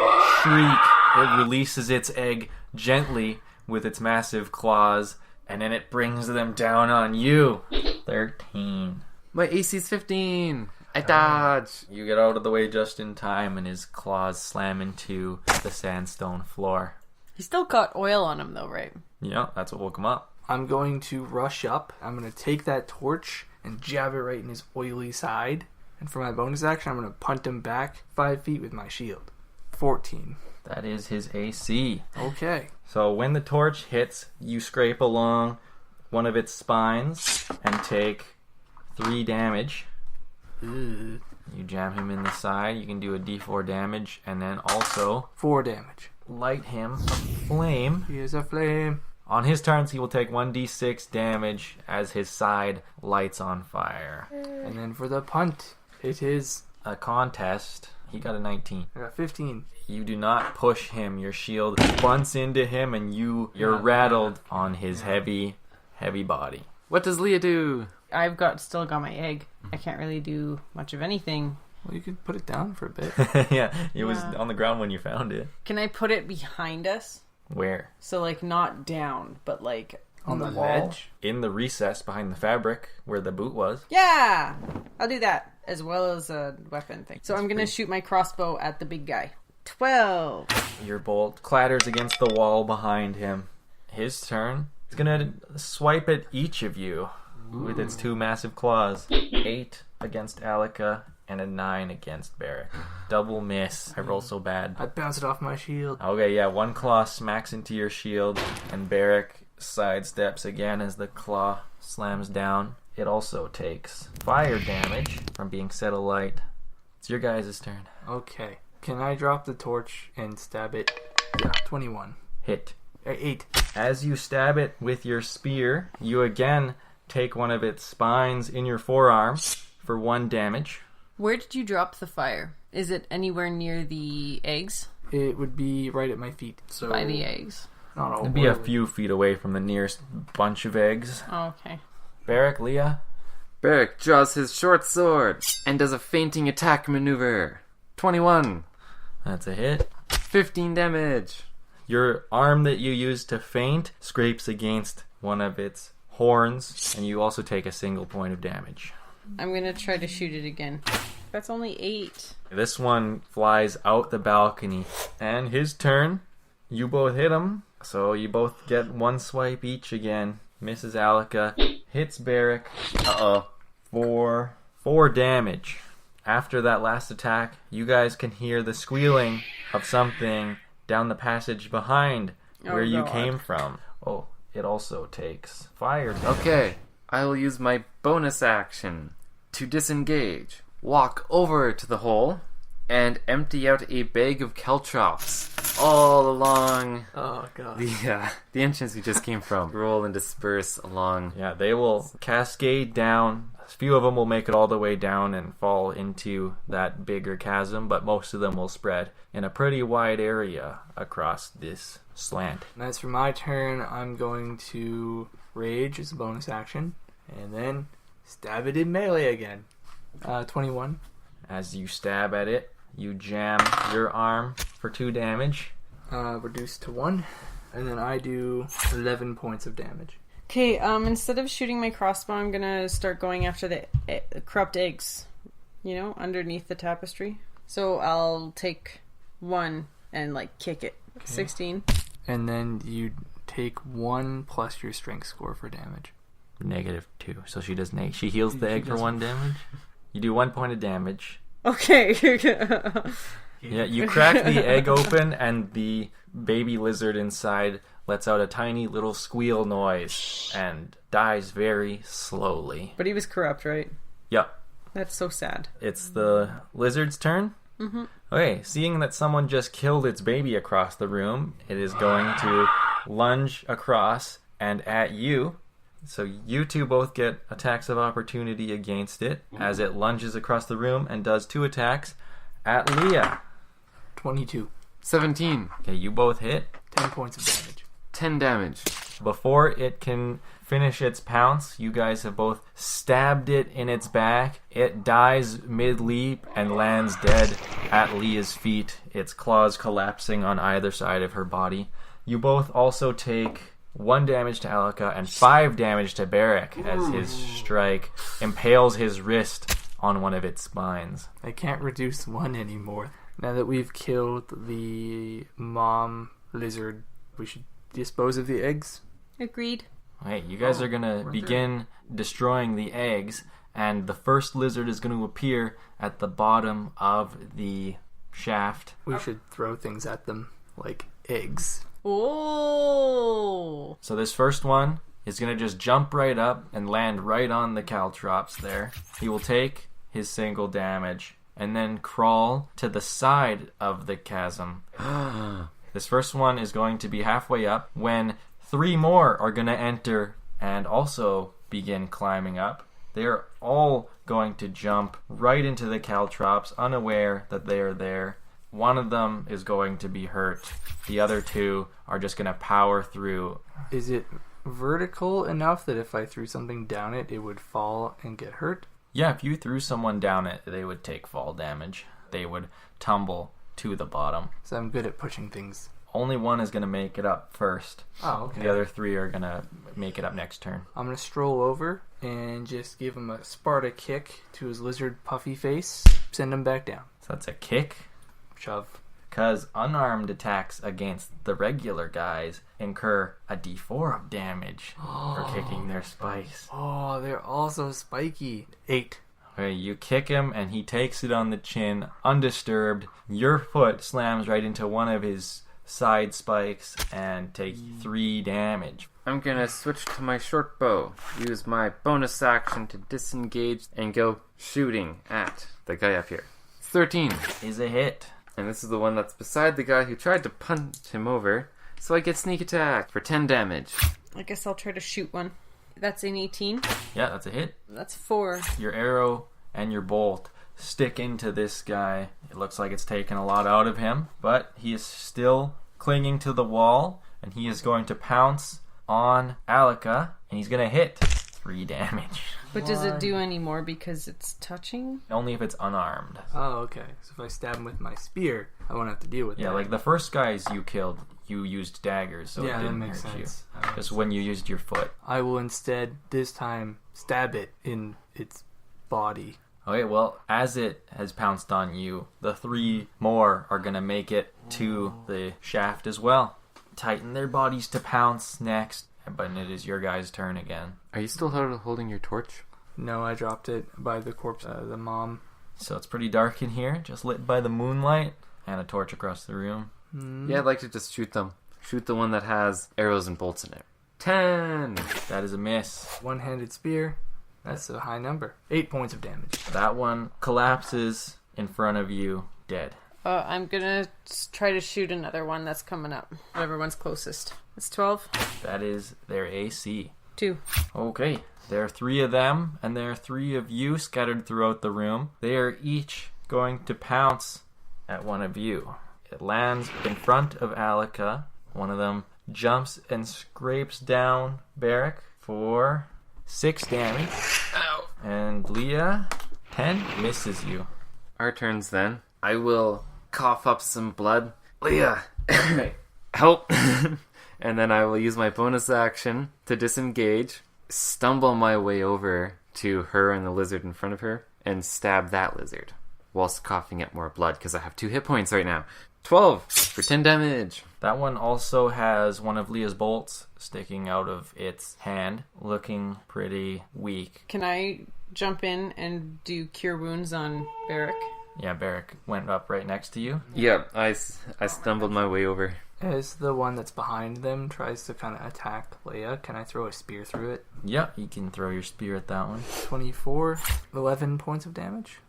shriek. It releases its egg gently with its massive claws, and then it brings them down on you. 13. My AC's 15! I dodge! You get out of the way just in time, and his claws slam into the sandstone floor. He still got oil on him, though, right? Yeah, that's what woke him up. I'm going to rush up. I'm going to take that torch and jab it right in his oily side. And for my bonus action, I'm going to punt him back 5 feet with my shield. 14. That is his AC. Okay. So when the torch hits, you scrape along one of its spines and take 3 damage. Ugh. You jam him in the side. You can do a d4 damage, and then also 4 damage. light him a flame. Here's a flame. On his turns, he will take 1d6 damage as his side lights on fire. And then for the punt, It is. A contest. He got a 19. I got 15. You do not push him. Your shield bunts into him, and you're rattled on his heavy body. What does Leah do? I've still got my egg. I can't really do much of anything. Well, you could put it down for a bit. Yeah, it was on the ground when you found it. Can I put it behind us? Where? So, like, not down, but, like, On the wall? ledge? In the recess behind the fabric where the boot was. Yeah! I'll do that, as well as a weapon thing. So I'm going to shoot my crossbow at the big guy. 12! Your bolt clatters against the wall behind him. His turn. He's gonna swipe at each of you with its 2 massive claws. 8 against Alika and a 9 against Bariik. Double miss. I roll so bad. I bounce it off my shield. Okay, yeah, 1 claw smacks into your shield, and Bariik sidesteps again as the claw slams down. It also takes fire damage from being set alight. It's your guys' turn. Okay. Can I drop the torch and stab it? Yeah. 21. Hit. 8. As you stab it with your spear, you again take one of its spines in your forearm for 1 damage. Where did you drop the fire? Is it anywhere near the eggs? It would be right at my feet. So By the eggs. Not all. It'd be a few feet away from the nearest bunch of eggs. Oh, okay. Bariik, Leah? Bariik draws his short sword and does a fainting attack maneuver. 21. That's a hit. 15 damage. Your arm that you used to feint scrapes against one of its horns, and you also take a single point of damage. I'm going to try to shoot it again. That's only 8. This one flies out the balcony, and his turn. You both hit him, so you both get 1 swipe each again. Misses Alika, hits Bariik. Uh-oh. For 4 damage. After that last attack, you guys can hear the squealing of something down the passage behind where you came from. Oh, it also takes fire damage. Okay, I will use my bonus action to disengage, walk over to the hole, and empty out a bag of caltrops all along Oh, God. the entrance we just came from. Roll and disperse along. Yeah, they will cascade down. A few of them will make it all the way down and fall into that bigger chasm, but most of them will spread in a pretty wide area across this slant. And as for my turn, I'm going to rage as a bonus action, and then stab it in melee again. 21. As you stab at it, you jam your arm for 2 damage. Reduced to 1, and then I do 11 points of damage. Okay, instead of shooting my crossbow, I'm going to start going after the corrupt eggs, underneath the tapestry. So I'll take 1 and, kick it. Okay. 16. And then you take 1 plus your strength score for damage. -2. So she does she heals the egg for 1 damage. You do 1 point of damage. Okay. Yeah, you crack the egg open, and the baby lizard inside lets out a tiny little squeal noise and dies very slowly. But he was corrupt, right? Yep. That's so sad. It's the lizard's turn. Mm-hmm. Okay, seeing that someone just killed its baby across the room, it is going to lunge across and at you. So you two both get attacks of opportunity against it as it lunges across the room and does 2 attacks at Leah. 22. 17. Okay, you both hit. 10 points of damage. 10 damage. Before it can finish its pounce, you guys have both stabbed it in its back. It dies mid-leap and lands dead at Leah's feet, its claws collapsing on either side of her body. You both also take 1 damage to Alika and 5 damage to Bariik as his strike impales his wrist on one of its spines. I can't reduce 1 anymore. Now that we've killed the mom lizard, we should dispose of the eggs. Agreed. Hey, you guys are going to begin destroying the eggs, and the first lizard is going to appear at the bottom of the shaft. We should throw things at them, like eggs. Oh! So this first one is going to just jump right up and land right on the caltrops there. He will take his single damage and then crawl to the side of the chasm. This first one is going to be halfway up when 3 more are going to enter and also begin climbing up. They're all going to jump right into the caltrops, unaware that they are there. One of them is going to be hurt. The other two are just going to power through. Is it vertical enough that if I threw something down it, it would fall and get hurt? Yeah, if you threw someone down it, they would take fall damage. They would tumble to the bottom. So I'm good at pushing things. Only one is going to make it up first. Oh, okay. The other three are going to make it up next turn. I'm going to stroll over and just give him a Sparta kick to his lizard puffy face. Send him back down. So that's a kick. Shove. Because unarmed attacks against the regular guys incur a d4 of damage for kicking their spikes. Oh, they're also spiky. 8. Okay, you kick him and he takes it on the chin, undisturbed. Your foot slams right into one of his side spikes and take 3 damage. I'm gonna switch to my short bow, use my bonus action to disengage and go shooting at the guy up here. 13. Is a hit. And this is the one that's beside the guy who tried to punch him over. So I get sneak attack for 10 damage. I guess I'll try to shoot one. That's an 18. Yeah, that's a hit. That's 4. Your arrow and your bolt stick into this guy. It looks like it's taken a lot out of him, but he is still clinging to the wall, and he is going to pounce on Alika, and he's going to hit 3 damage. But does it do any more because it's touching? Only if it's unarmed. Oh, okay. So if I stab him with my spear, I won't have to deal with that. Yeah, like the first guys you killed, you used daggers, so Yeah, it that didn't makes hurt sense. you. Just when you used your foot. I will instead, this time, stab it in its body. Okay, well, as it has pounced on you, the 3 more are going to make it to the shaft as well. Tighten their bodies to pounce next, but it is your guys' turn again. Are you still holding your torch? No, I dropped it by the corpse of the mom. So it's pretty dark in here, just lit by the moonlight, and a torch across the room. Yeah, I'd like to just shoot them. Shoot the one that has arrows and bolts in it. 10! That is a miss. One-handed spear. That's a high number. 8 points of damage. That one collapses in front of you, dead. I'm gonna try to shoot another one that's coming up. Whatever one's closest. It's 12. That is their AC. 2. Okay, there are 3 of them, and there are 3 of you scattered throughout the room. They are each going to pounce at one of you. It lands in front of Alika. One of them jumps and scrapes down Bariik for 6 damage. Ow! And Leah, 10, misses you. Our turns then. I will cough up some blood. Leah! Help! And then I will use my bonus action to disengage, stumble my way over to her and the lizard in front of her, and stab that lizard, whilst coughing up more blood, because I have 2 hit points right now. 12 for 10 damage. That one also has one of Leah's bolts sticking out of its hand, looking pretty weak. Can I jump in and do cure wounds on Bariik? Yeah, Bariik went up right next to you. Yeah, I stumbled my way over. As the one that's behind them tries to kind of attack Leia, can I throw a spear through it? Yeah, you can throw your spear at that one. 24, 11 points of damage.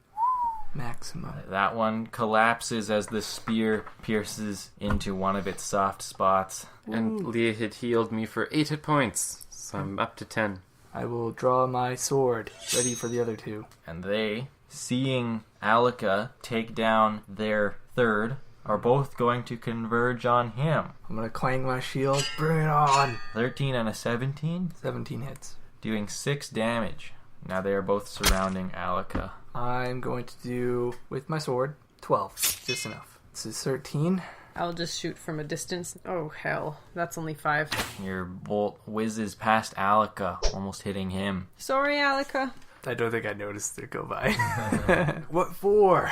Maximum. That one collapses as the spear pierces into one of its soft spots. And Leah had healed me for 8 hit points, so I'm up to 10. I will draw my sword, ready for the other 2. And they, seeing Alika take down their third, are both going to converge on him. I'm going to clang my shield. Bring it on! 13 and a 17, 17 hits. doing 6 damage. Now they are both surrounding Alika. I'm going to do, with my sword, 12. Just enough. This is 13. I'll just shoot from a distance. Oh, hell. That's only 5. Your bolt whizzes past Alika, almost hitting him. Sorry, Alika. I don't think I noticed it go by. What for?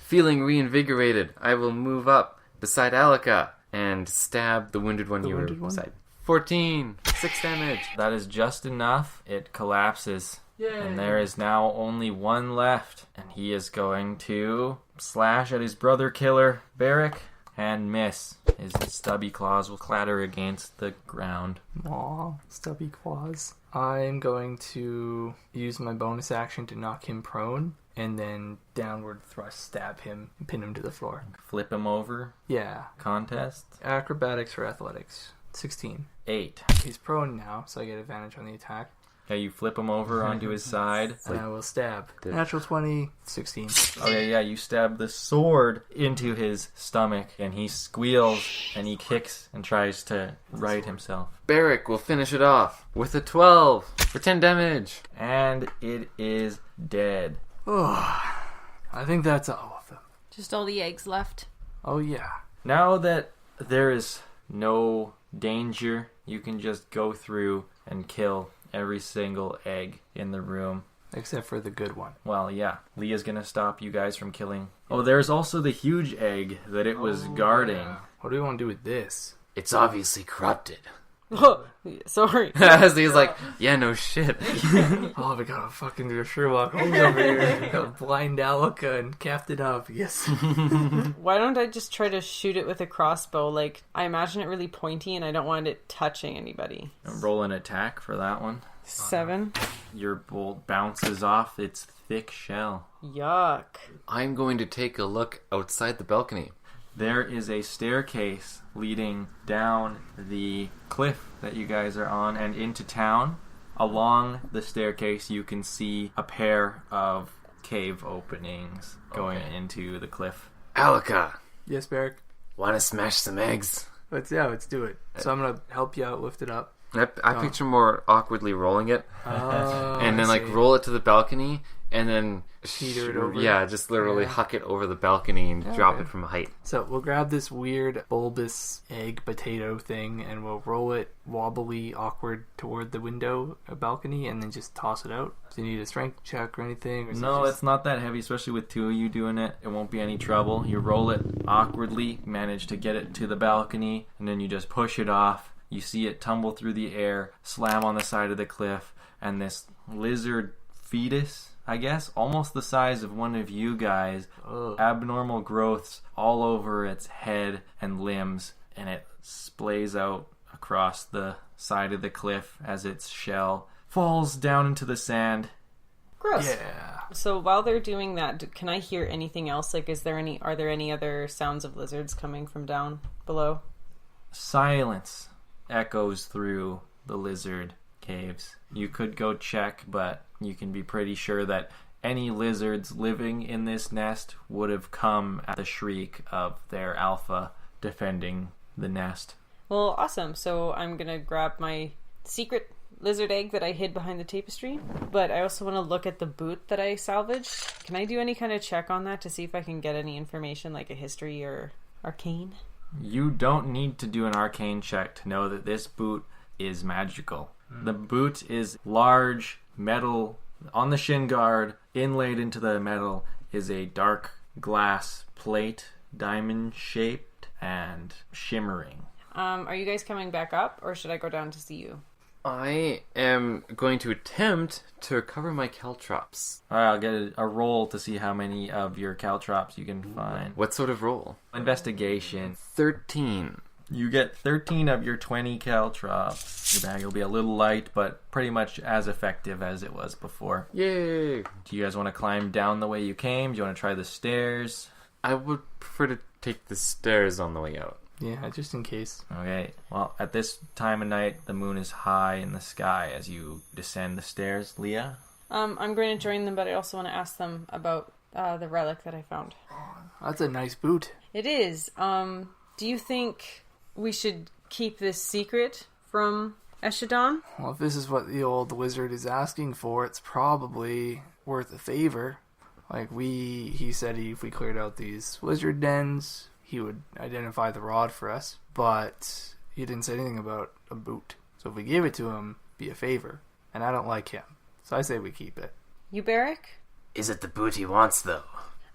Feeling reinvigorated, I will move up beside Alika and stab the wounded one The you were wounded one? beside. 14, 6 damage. That is just enough. It collapses. Yay. And there is now only one left. And he is going to slash at his brother killer, Bariik, and miss. His stubby claws will clatter against the ground. Aw, stubby claws. I'm going to use my bonus action to knock him prone, and then downward thrust stab him and pin him to the floor. Flip him over. Yeah. Contest. Acrobatics or athletics. 16. 8. He's prone now, so I get advantage on the attack. Okay, you flip him over onto his side. And I will stab. Natural 20, 16. Okay, yeah, you stab the sword into his stomach, and he squeals, and he kicks and tries to right himself. Bariik will finish it off with a 12 for 10 damage. And it is dead. Oh, I think that's all of them. Just all the eggs left. Oh, yeah. Now that there is no danger, you can just go through and kill every single egg in the room. Except for the good one. Well, yeah. Leah's gonna stop you guys from killing. Oh, there's also the huge egg that it was guarding. Yeah. What do we want to do with this? It's obviously corrupted. Sorry. As he's like, yeah, no shit. Oh, we got a fucking Sherlock Holmes over here. Got a blind Alika and Captain Obvious. Why don't I just try to shoot it with a crossbow? Like, I imagine it really pointy and I don't want it touching anybody. Roll an attack for that one. 7. Your bolt bounces off its thick shell. Yuck. I'm going to take a look outside the balcony. There is a staircase leading down the cliff that you guys are on and into town. Along the staircase, you can see a pair of cave openings going into the cliff. Alika, Yes, Bariik? want to smash some eggs? Let's do it. So I'm going to help you out, lift it up. I picture more awkwardly rolling it. Oh, and then I like see. roll it to the balcony and then Teeter it over? Yeah, just literally Yeah. huck it over the balcony and drop okay. it from a height. So we'll grab this weird bulbous egg potato thing and we'll roll it wobbly, awkward toward the window, a balcony, and then just toss it out. Do you need a strength check or anything? Or is it No, just... it's not that heavy, especially with two of you doing it. It won't be any trouble. You roll it awkwardly, manage to get it to the balcony, and then you just push it off. You see it tumble through the air, slam on the side of the cliff, and this lizard fetus, I guess, almost the size of one of you guys, abnormal growths all over its head and limbs, and it splays out across the side of the cliff as its shell falls down into the sand. Gross. Yeah. So while they're doing that, can I hear anything else? Like, are there any other sounds of lizards coming from down below? Silence echoes through the lizard caves. You could go check, but you can be pretty sure that any lizards living in this nest would have come at the shriek of their alpha defending the nest. Well, awesome. So I'm going to grab my secret lizard egg that I hid behind the tapestry, but I also want to look at the boot that I salvaged. Can I do any kind of check on that to see if I can get any information, like a history or arcane? You don't need to do an arcane check to know that this boot is magical. The boot is large metal. On the shin guard, inlaid into the metal, is a dark glass plate, diamond-shaped and shimmering. Are you guys coming back up, or should I go down to see you? I am going to attempt to recover my caltrops. Alright, I'll get a roll to see how many of your caltrops you can find. What sort of roll? Investigation. 13. You get 13 of your 20 caltrops. Your bag will be a little light, but pretty much as effective as it was before. Yay! Do you guys want to climb down the way you came? Do you want to try the stairs? I would prefer to take the stairs on the way out. Yeah, just in case. Okay, well, at this time of night, the moon is high in the sky as you descend the stairs. Leah? I'm going to join them, but I also want to ask them about the relic that I found. That's a nice boot. It is. Do you think we should keep this secret from Eshedon? Well, if this is what the old wizard is asking for, it's probably worth a favor. Like, he said if we cleared out these lizard dens, he would identify the rod for us, but he didn't say anything about a boot. So if we gave it to him, it'd be a favor. And I don't like him. So I say we keep it. You, Bariik? Is it the boot he wants, though?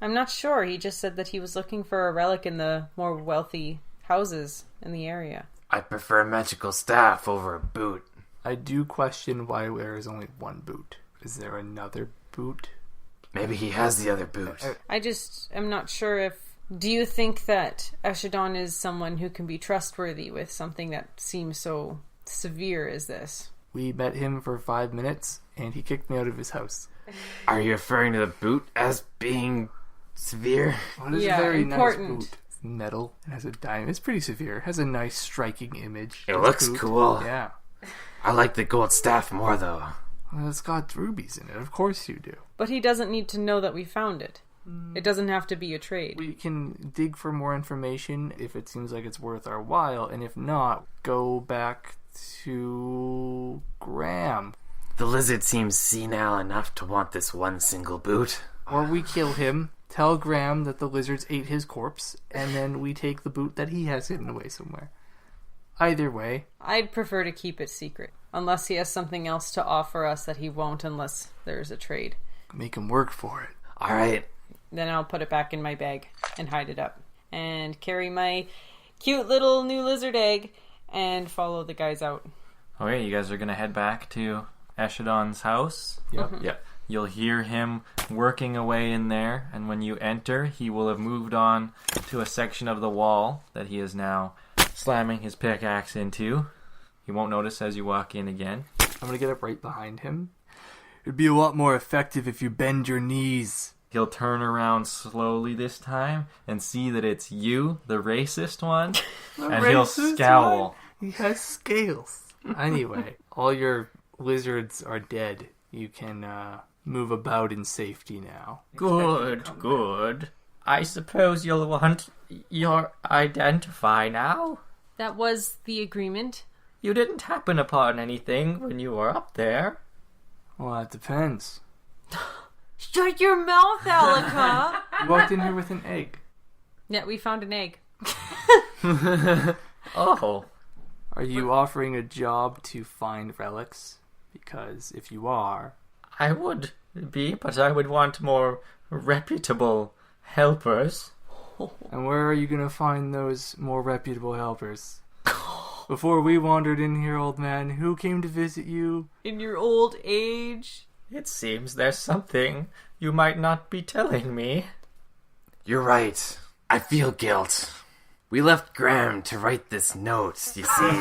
I'm not sure. He just said that he was looking for a relic in the more wealthy houses in the area. I prefer a magical staff over a boot. I do question why there is only one boot. Is there another boot? Maybe he has the other boot. I just am not sure if... Do you think that Eshedon is someone who can be trustworthy with something that seems so severe as this? We met him for 5 minutes, and he kicked me out of his house. Are you referring to the boot as being severe? Well, it is Yeah, a very important. nice boot. It's metal. It has a diamond. It's pretty severe. It has a nice striking image. It This looks boot. cool. Yeah. I like the gold staff more, though. Well, it's got rubies in it. Of course you do. But he doesn't need to know that we found it. It doesn't have to be a trade. We can dig for more information if it seems like it's worth our while, and if not, go back to Graham. The lizard seems senile enough to want this one single boot. Or we kill him, tell Graham that the lizards ate his corpse, and then we take the boot that he has hidden away somewhere. Either way. I'd prefer to keep it secret. Unless he has something else to offer us that he won't unless there's a trade. Make him work for it. Alright. Then I'll put it back in my bag and hide it up. And carry my cute little new lizard egg and follow the guys out. Okay, you guys are going to head back to Eshedon's house. Yep. Yep. You'll hear him working away in there, and when you enter, he will have moved on to a section of the wall that he is now slamming his pickaxe into. He won't notice as you walk in again. I'm going to get up right behind him. It'd be a lot more effective if you bend your knees. He'll turn around slowly this time and see that it's you, the racist one, and he'll scowl. He has scales. Anyway, all your lizards are dead. You can move about in safety now. Good. I suppose you'll want your identify now? That was the agreement. You didn't happen upon anything when you were up there. Well, that depends. Shut your mouth, Alika! You walked in here with an egg. Yeah, we found an egg. Oh. Are you offering a job to find relics? Because if you are... I would be, but I would want more reputable helpers. And where are you going to find those more reputable helpers? Before we wandered in here, old man, who came to visit you? In your old age? It seems there's something you might not be telling me. You're right. I feel guilt. We left Graham to write this note, you see.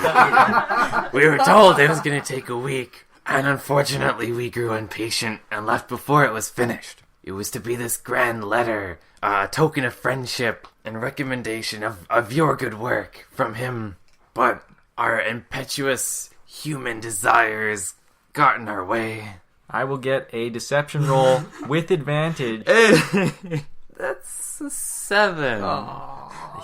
We were told it was going to take a week, and unfortunately we grew impatient and left before it was finished. It was to be this grand letter, a token of friendship and recommendation of your good work from him. But our impetuous human desires got in our way. I will get a deception roll with advantage. That's a 7.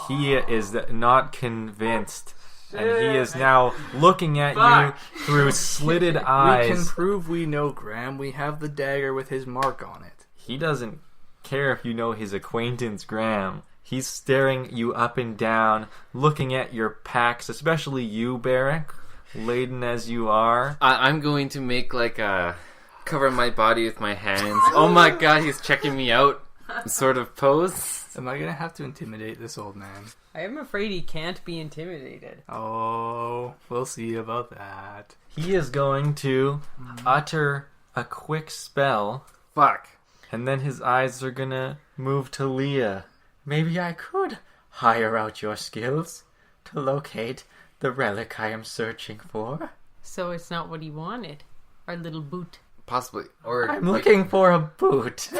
He is not convinced. And he is now looking at you through slitted eyes. We can prove we know Graham. We have the dagger with his mark on it. He doesn't care if you know his acquaintance Graham. He's staring you up and down, looking at your packs, especially you, Bariik, laden as you are. I'm going to make like a cover my body with my hands. Oh my god, he's checking me out sort of pose. Am I going to have to intimidate this old man? I am afraid he can't be intimidated. Oh, we'll see about that. He is going to utter a quick spell, Fuck. and then his eyes are going to move to Leah. Maybe I could hire out your skills to locate the relic I am searching for. So it's not what he wanted. Our little boot. Possibly. Or I'm looking for a boot.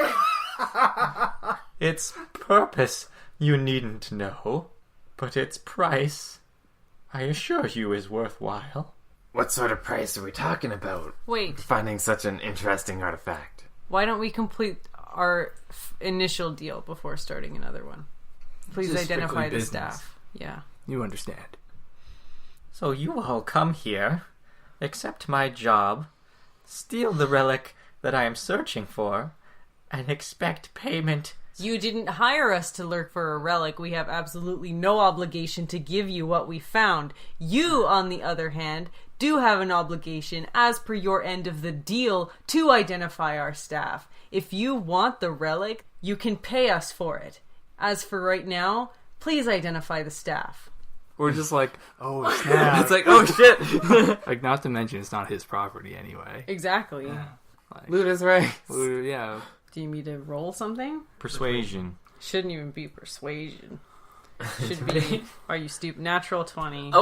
Its purpose you needn't know, but its price, I assure you, is worthwhile. What sort of price are we talking about? Wait, Finding such an interesting artifact. why don't we complete our initial deal before starting another one? Please This is identify strictly the business. staff. Yeah. You understand. So you all come here, accept my job, steal the relic that I am searching for, and expect payment. You didn't hire us to lurk for a relic. We have absolutely no obligation to give you what we found. You, on the other hand, do have an obligation, as per your end of the deal, to identify our staff. If you want the relic, you can pay us for it. As for right now, please identify the staff. We're just like, oh, snap. it's like, oh shit. Like, not to mention it's not his property anyway. Exactly. Like, Loot is right. yeah. Do you need to roll something? Persuasion. Shouldn't even be persuasion. Should be, are you stupid? Natural 20.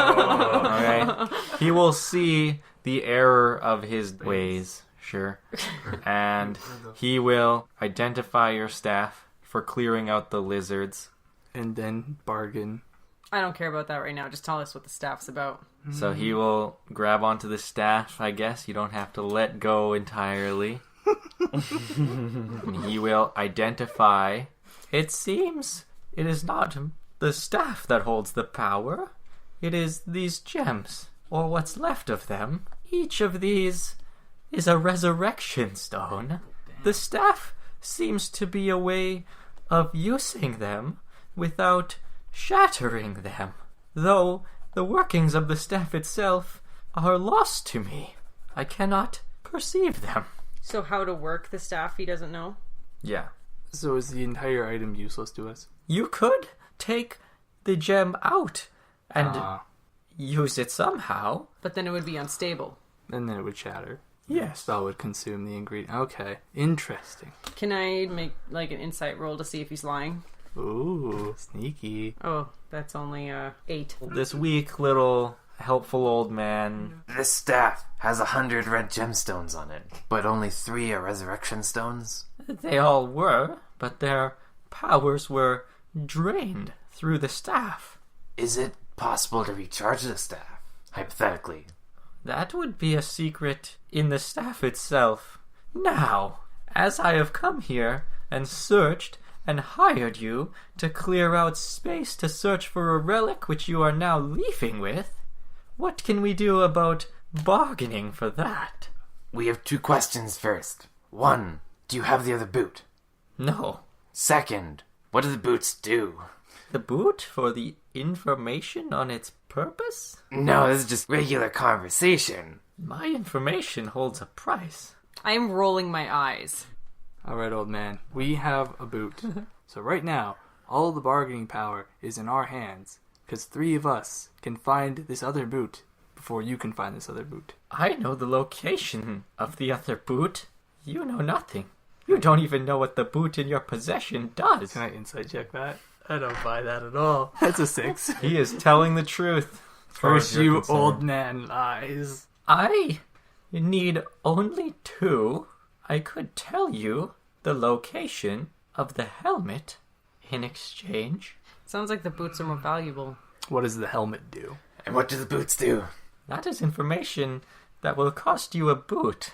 Alright. He will see the error of his ways, sure. And he will identify your staff for clearing out the lizards. And then bargain I don't care about that right now. Just tell us what the staff's about. So he will grab onto the staff, I guess. You don't have to let go entirely. And he will identify. It seems it is not the staff that holds the power. It is these gems, or what's left of them. Each of these is a resurrection stone. The staff seems to be a way of using them without shattering them, though the workings of the staff itself are lost to me. I cannot perceive them. So how to work the staff he doesn't know? Yeah. So is the entire item useless to us? You could take the gem out and use it somehow. But then it would be unstable. And then it would shatter. Yes. That would consume the ingredient. Okay. Interesting. Can I make like an insight roll to see if he's lying? Ooh, sneaky. Oh, that's only 8. This weak little helpful old man. This staff has 100 red gemstones on it, but only 3 are resurrection stones. They all were, but their powers were drained through the staff. Is it possible to recharge the staff, hypothetically? That would be a secret in the staff itself. Now, as I have come here and searched and hired you to clear out space to search for a relic which you are now leaving with, what can we do about bargaining for that? We have 2 questions first. 1, do you have the other boot? No. 2nd, what do the boots do? The boot for the information on its purpose? No, this is just regular conversation. My information holds a price. I am rolling my eyes. Alright, old man. We have a boot. So right now, all the bargaining power is in our hands. Because 3 of us can find this other boot before you can find this other boot. I know the location of the other boot. You know nothing. You don't even know what the boot in your possession does. Can I insight check that? I don't buy that at all. That's a 6. He is telling the truth. First, you old man lies. I need only 2. I could tell you the location of the helmet in exchange. Sounds like the boots are more valuable. What does the helmet do? And what do the boots do? That is information that will cost you a boot.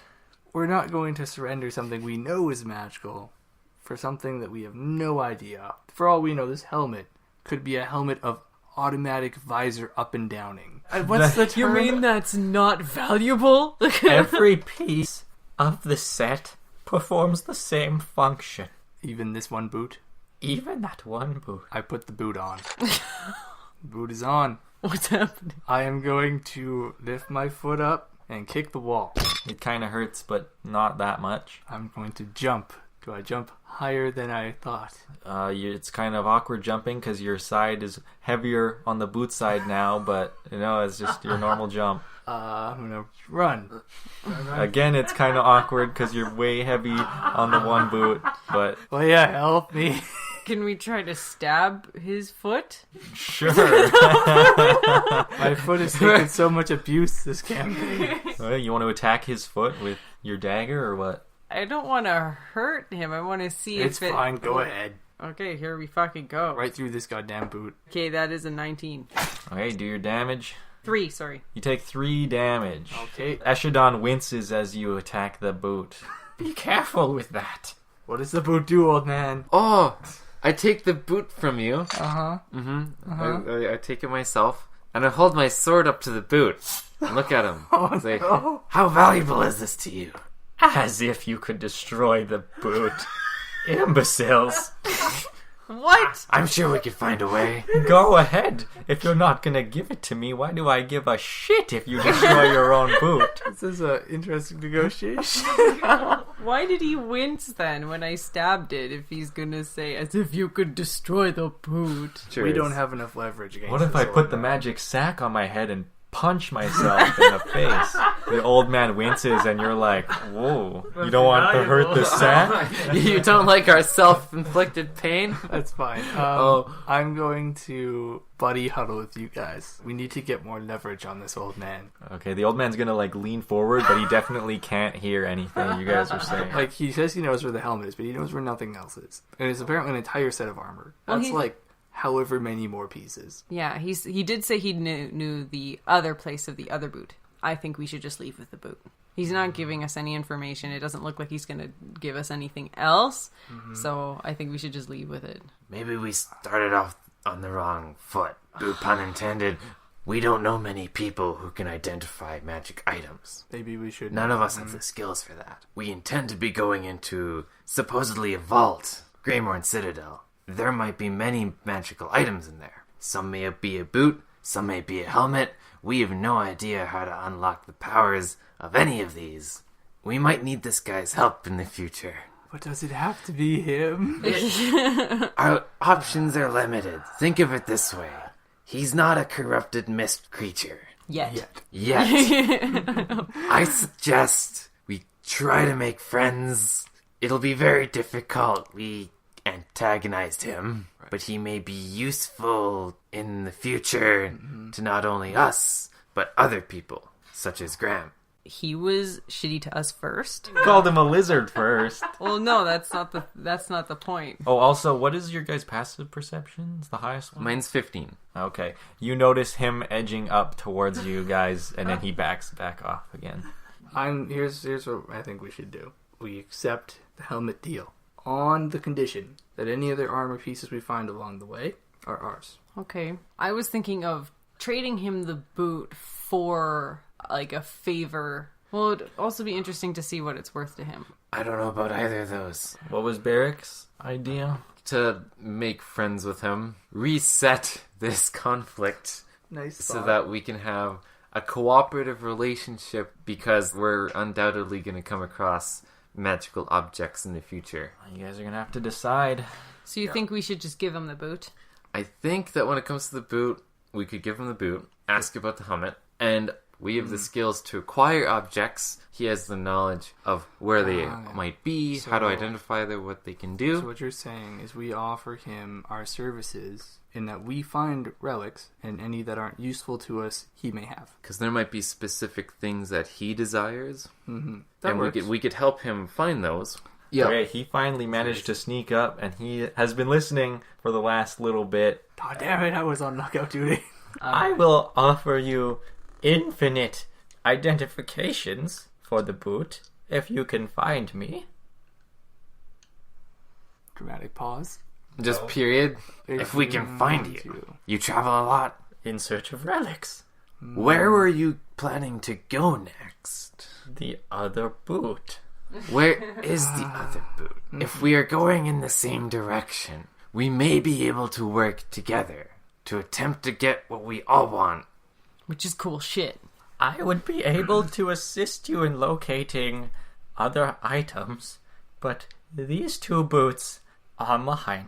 We're not going to surrender something we know is magical for something that we have no idea. For all we know, this helmet could be a helmet of automatic visor up and downing. What's the term? You mean that's not valuable? Every piece of the set performs the same function. Even this one boot? Even that one boot. I put the boot on. The boot is on. What's happening? I am going to lift my foot up and kick the wall. It kind of hurts, but not that much. I'm going to jump. Do I jump higher than I thought? It's kind of awkward jumping because your side is heavier on the boot side now, but it's just your normal jump. I'm gonna run. Again, it's kind of awkward because you're way heavy on the one boot, but Well, yeah, help me. Can we try to stab his foot? sure. My foot has taken so much abuse this campaign. Well, you want to attack his foot with your dagger or what? I don't want to hurt him. I want to see It's if it... fine, go ahead. Okay, here we fucking go. Right through this goddamn boot. Okay, that is a 19. Okay, do your damage. 3, sorry. You take 3 damage. Okay. Eshedon winces as you attack the boot. Be careful with that. What does the boot do, old man? Oh, I take the boot from you. Uh-huh. I take it myself, and I hold my sword up to the boot and look at him. and say, How valuable is this to you? As if you could destroy the boot. Imbeciles. What? I'm sure we could find a way. Go ahead. If you're not gonna give it to me, why do I give a shit if you destroy your own boot? This is an interesting negotiation. Why did he wince then when I stabbed it if he's gonna say, as if you could destroy the boot? We don't have enough leverage against What if this I put old the man. magic sack on my head and punch myself in the face? The old man winces and you're like, whoa, you don't want to hurt the sack? you don't like our self-inflicted pain? That's fine. I'm going to buddy huddle with you guys. We need to get more leverage on this old man. Okay, the old man's gonna lean forward, but he definitely can't hear anything you guys are saying. He says he knows where the helmet is, but he knows where nothing else is. And it's apparently an entire set of armor. Well, That's he- however many more pieces. Yeah, he did say he knew the other place of the other boot. I think we should just leave with the boot. He's not giving us any information. It doesn't look like he's going to give us anything else. So I think we should just leave with it. Maybe we started off on the wrong foot. Pun intended. We don't know many people who can identify magic items. Maybe we should... None of us have the skills for that. We intend to be going into, supposedly, a vault, 𝙬𝙪 Citadel. There might be many magical items in there. Some may be a boot, some may be a helmet. We have no idea how to unlock the powers of any of these. We might need this guy's help in the future. But does it have to be him? Our options are limited. Think of it this way. He's not a corrupted mist creature. Yet. I suggest we try to make friends. It'll be very difficult. We antagonized him, but he may be useful in the future to not only us, but other people, such as Graham. He was shitty to us first. Called him a lizard first. Well, no, that's not the point. Oh, also, what is your guys' passive perceptions? The highest one? Mine's 15. Okay. You notice him edging up towards you guys, and then he backs back off again. Here's what I think we should do. We accept the helmet deal on the condition that any other armor pieces we find along the way are ours. Okay. I was thinking of trading him the boot for, like, a favor. Well, it'd also be interesting to see what it's worth to him. I don't know about either of those. What was Bariik's idea? To make friends with him, reset this conflict Nice so thought. that we can have a cooperative relationship, because we're undoubtedly going to come across magical objects in the future. You guys are going to have to decide. So you think we should just give him the boot? I think that when it comes to the boot, we could give him the boot, ask about the helmet, and we have the skills to acquire objects. He has the knowledge of where they might be, how to identify them, what they can do. So what you're saying is we offer him our services in that we find relics, and any that aren't useful to us, he may have. Because there might be specific things that he desires, That and works. we could help him find those. Yeah. Okay, he finally managed to sneak up, and he has been listening for the last little bit. God damn it, I was on knockout duty. I will offer you infinite identifications for the boot if you can find me. Dramatic pause. Just period. If we can find you. You travel a lot. In search of relics. Where were you planning to go next? The other boot. Where is the other boot? If we are going in the same direction, we may be able to work together to attempt to get what we all want. Which is cool shit. I would be able to assist you in locating other items, but these two boots are mine.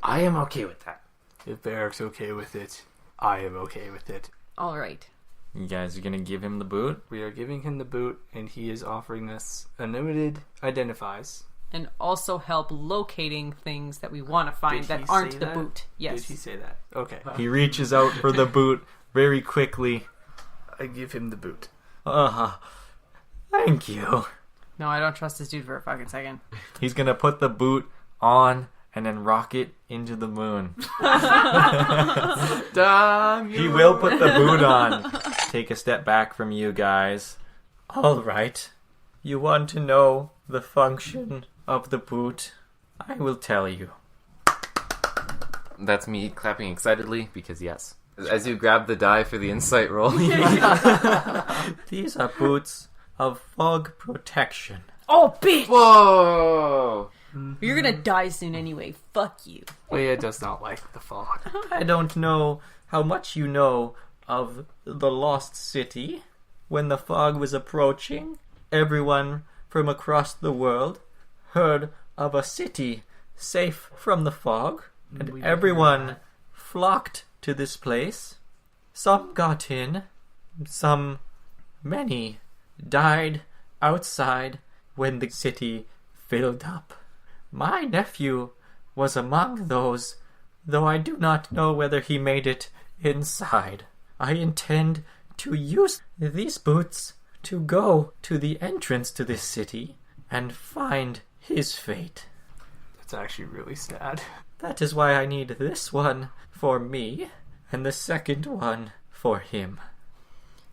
I am okay with that. If Bariik's okay with it, I am okay with it. Alright. You guys are going to give him the boot? We are giving him the boot, and he is offering us unlimited identifies. And also help locating things that we want to find Did that he aren't say the that? boot. Yes. Did he say that? Okay. He reaches out for the boot very quickly. I give him the boot. Thank you. No, I don't trust this dude for a fucking second. He's going to put the boot on and then rock it into the moon. Damn He will put the boot on. Take a step back from you guys. All right. You want to know the function of the boot? I will tell you. That's me clapping excitedly, because yes. As you grab the die for the insight roll. These are boots of fog protection. Oh, bitch! Whoa! You're gonna die soon anyway. Fuck you. Leia does not like the fog. I don't know how much you know of the lost city. When the fog was approaching, everyone from across the world heard of a city safe from the fog, and everyone flocked to this place. Some got in, many died outside when the city filled up. My nephew was among those, though I do not know whether he made it inside. I intend to use these boots to go to the entrance to this city and find his fate. That's actually really sad. That is why I need this one for me, and the second one for him.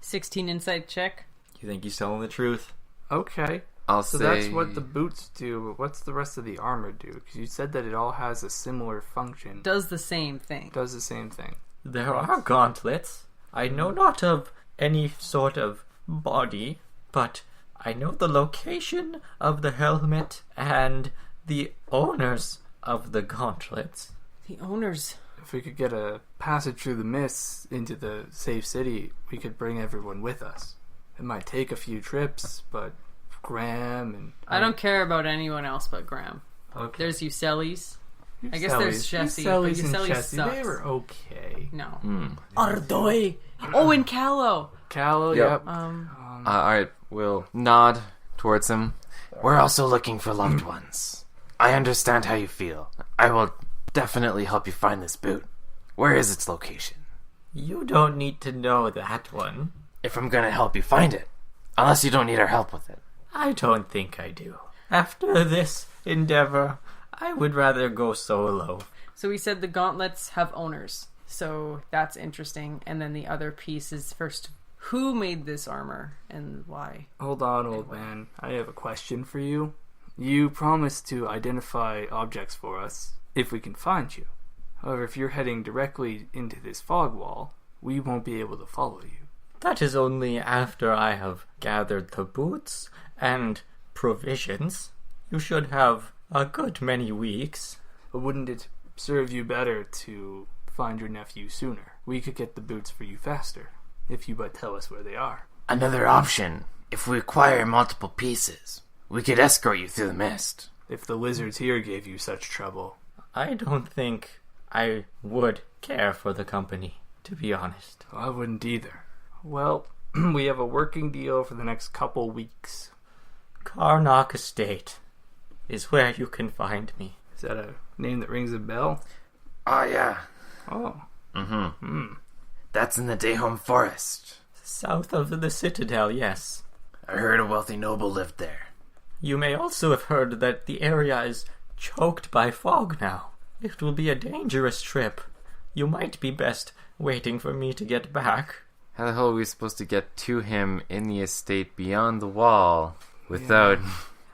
16 insight check. You think he's telling the truth? Okay. I'll So say that's what the boots do, but what's the rest of the armor do? Because you said that it all has a similar function. Does the same thing. Does the same thing. There are gauntlets. I know not of any sort of body, but I know the location of the helmet and the owners of the gauntlets. The owners. If we could get a passage through the mists into the safe city, we could bring everyone with us. It might take a few trips, but Graham and... I don't care about anyone else but Graham. Okay. There's 𝘽𝙬𝙧. I guess there's Jesse, but 𝘽𝙬𝙧 and 𝘽𝙬𝙧 Jesse, sucks. they were okay. No. Ardoi! Oh, and Callow. Callow, Yep. yep. alright, we'll nod towards him. We're also looking for loved ones. I understand how you feel. I will definitely help you find this boot. Where is its location? You don't need to know that one. If I'm gonna help you find it. Unless you don't need our help with it. I don't think I do. After this endeavor, I would rather go solo. So we said the gauntlets have owners. So that's interesting. And then the other piece is first, who made this armor and why? Hold on, old man. I have a question for you. You promised to identify objects for us if we can find you. However, if you're heading directly into this fog wall, we won't be able to follow you. That is only after I have gathered the boots and provisions. You should have a good many weeks. But wouldn't it serve you better to find your nephew sooner? We could get the boots for you faster, if you but tell us where they are. Another option, if we acquire multiple pieces, we could escort you through the mist. If the lizards here gave you such trouble. I don't think I would care for the company, to be honest. I wouldn't either. Well, we have a working deal for the next couple weeks. Karnak Estate is where you can find me. Is that a name that rings a bell? Oh, yeah. Oh. That's in the Dayhome Forest. South of the Citadel, yes. I heard a wealthy noble lived there. You may also have heard that the area is choked by fog now. It will be a dangerous trip. You might be best waiting for me to get back. How the hell are we supposed to get to him in the estate beyond the wall without...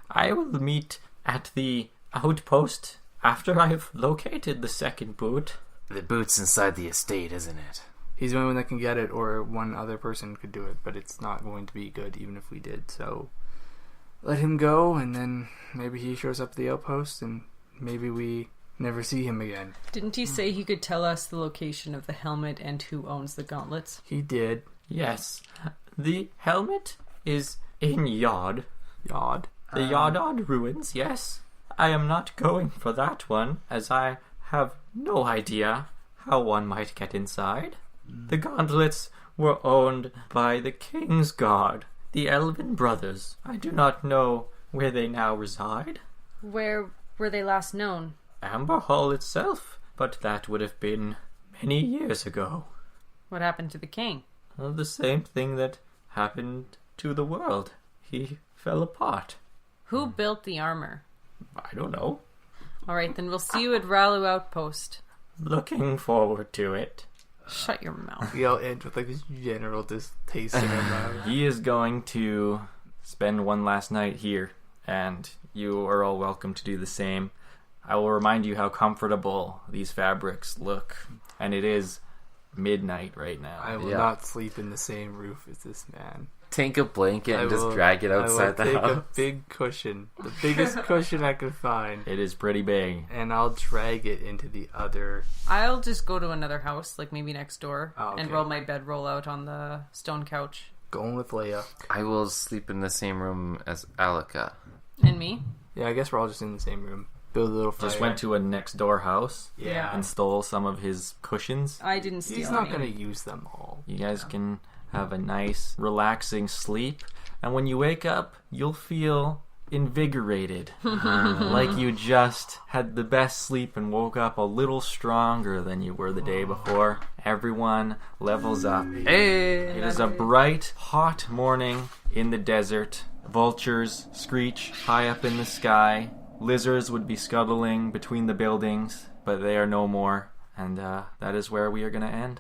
I will meet at the outpost after I've located the second boot. The boot's inside the estate, isn't it? He's the only one that can get it, or one other person could do it, but it's not going to be good even if we did, so let him go, and then maybe he shows up at the outpost, and maybe we never see him again. Didn't he say he could tell us the location of the helmet and who owns the gauntlets? He did. Yes, the helmet is in Yod. Yod. The 𝘎𝙧 ruins, yes. I am not going for that one, as I have no idea how one might get inside. The gauntlets were owned by the King's Guard, the Elven brothers. I do not know where they now reside. Where were they last known? Amber Hall itself, but that would have been many years ago. What happened to the king? The same thing that happened to the world. He fell apart. Who built the armor? I don't know. Alright, then we'll see you at Ralu Outpost. Looking forward to it. Shut your mouth. We all end with like this general distaste in our mouth. He is going to spend one last night here, and you are all welcome to do the same. I will remind you how comfortable these fabrics look, and it is midnight right now. I will not sleep in the same roof as this man. Take a blanket and just will- drag it outside the I will house. take a big cushion, the biggest cushion I could find, It is pretty big. and I'll drag it into the other. I'll just go to another house, like maybe next door, Oh, okay. and roll my bedroll out on the stone couch. Going with Leia. I will sleep in the same room as Alika. And me? Yeah, I guess we're all just in the same room. Build a little fire. Just went to a next door house Yeah. and stole some of his cushions. I didn't steal He's not any. going to use them all. You guys can have a nice, relaxing sleep, and when you wake up, you'll feel invigorated. Like you just had the best sleep and woke up a little stronger than you were the day before. Everyone levels up. Hey! It is a bright, hot morning in the desert. Vultures screech high up in the sky. Lizards would be scuttling between the buildings. but they are no more, and that is where we are going to end.